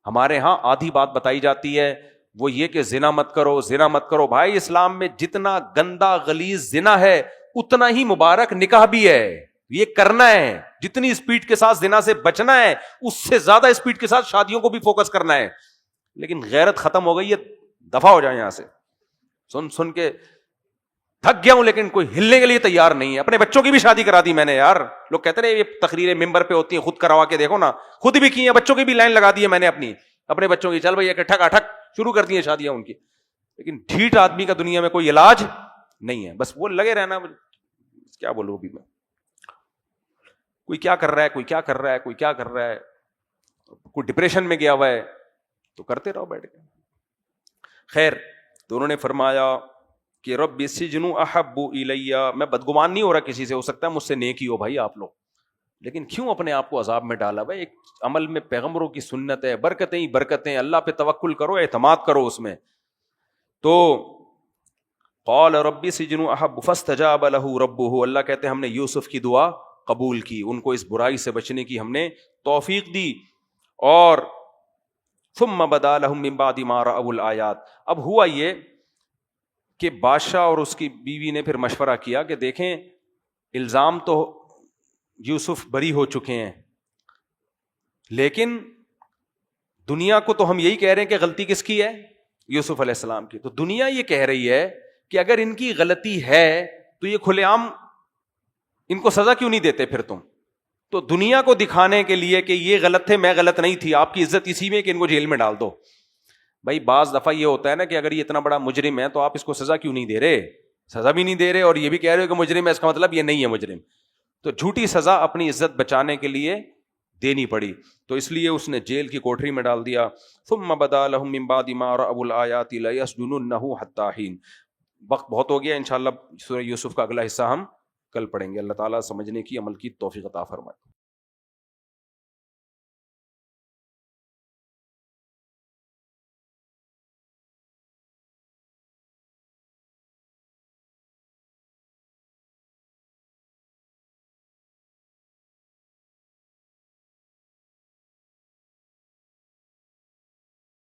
ہمارے ہاں آدھی بات بتائی جاتی ہے، وہ یہ کہ زنا مت کرو، زنا مت کرو۔ بھائی اسلام میں جتنا گندا غلیظ زنا ہے اتنا ہی مبارک نکاح بھی ہے، یہ کرنا ہے۔ جتنی اسپیڈ کے ساتھ زنا سے بچنا ہے اس سے زیادہ اسپیڈ کے ساتھ شادیوں کو بھی فوکس کرنا ہے۔ لیکن غیرت ختم ہو گئی ہے، دفع ہو جائیں یہاں سے، سن کے تھک گیا ہوں لیکن کوئی ہلنے کے لیے تیار نہیں ہے. اپنے بچوں کی بھی شادی کرا دی میں نے یار. لوگ کہتے ہیں یہ تقریریں ممبر پہ ہوتی ہیں, خود کروا کے دیکھو نا, خود بھی کی ہیں, بچوں کی بھی لائن لگا دی ہے میں نے اپنے بچوں کی, چل بھائی ٹھک اٹھک شروع کر دی ہیں شادیاں ان کی. لیکن ڈھیٹ آدمی کا دنیا میں کوئی علاج نہیں ہے, بس وہ لگے رہنا. کیا بولوں ابھی میں, کوئی کیا کر رہا ہے, کوئی کیا کر رہا ہے, کوئی کیا کر رہا ہے, کوئی ڈپریشن میں گیا ہوا ہے, تو کرتے رہو بیٹھ کے. خیر, تو انہوں نے فرمایا کہ رب السجن احب الی, میں بدگمان نہیں ہو رہا کسی سے, ہو سکتا ہے مجھ سے نیکی ہو بھائی آپ لوگ, لیکن کیوں اپنے آپ کو عذاب میں ڈالا. بھائی ایک عمل میں پیغمبروں کی سنت ہے, برکتیں ہی برکتیں, اللہ پہ توکل کرو, اعتماد کرو اس میں. تو قال رب السجن احب فاستجاب له ربه, اللہ کہتے ہیں ہم نے یوسف کی دعا قبول کی, ان کو اس برائی سے بچنے کی ہم نے توفیق دی. اور ثم بدا لهم من بعد ما رأوا الآیات, اب ہوا یہ کہ بادشاہ اور اس کی بیوی نے پھر مشورہ کیا کہ دیکھیں الزام تو یوسف بری ہو چکے ہیں, لیکن دنیا کو تو ہم یہی کہہ رہے ہیں کہ غلطی کس کی ہے, یوسف علیہ السلام کی. تو دنیا یہ کہہ رہی ہے کہ اگر ان کی غلطی ہے تو یہ کھلے عام ان کو سزا کیوں نہیں دیتے پھر تم. تو دنیا کو دکھانے کے لیے کہ یہ غلط تھے میں غلط نہیں تھی, آپ کی عزت اسی میں کہ ان کو جیل میں ڈال دو. بھائی بعض دفعہ یہ ہوتا ہے نا کہ اگر یہ اتنا بڑا مجرم ہے تو آپ اس کو سزا کیوں نہیں دے رہے, سزا بھی نہیں دے رہے اور یہ بھی کہہ رہے ہو کہ مجرم ہے, اس کا مطلب یہ نہیں ہے مجرم. تو جھوٹی سزا اپنی عزت بچانے کے لیے دینی پڑی, تو اس لیے اس نے جیل کی کوٹری میں ڈال دیا. ثم بدا لهم من بعد ما رأوا الآیات لیسجننه حتی حین. وقت بہت ہو گیا, انشاءاللہ سورہ یوسف کا اگلا حصہ ہم کل پڑھیں گے. اللہ تعالیٰ سمجھنے کی عمل کی توفیق عطا فرمائے.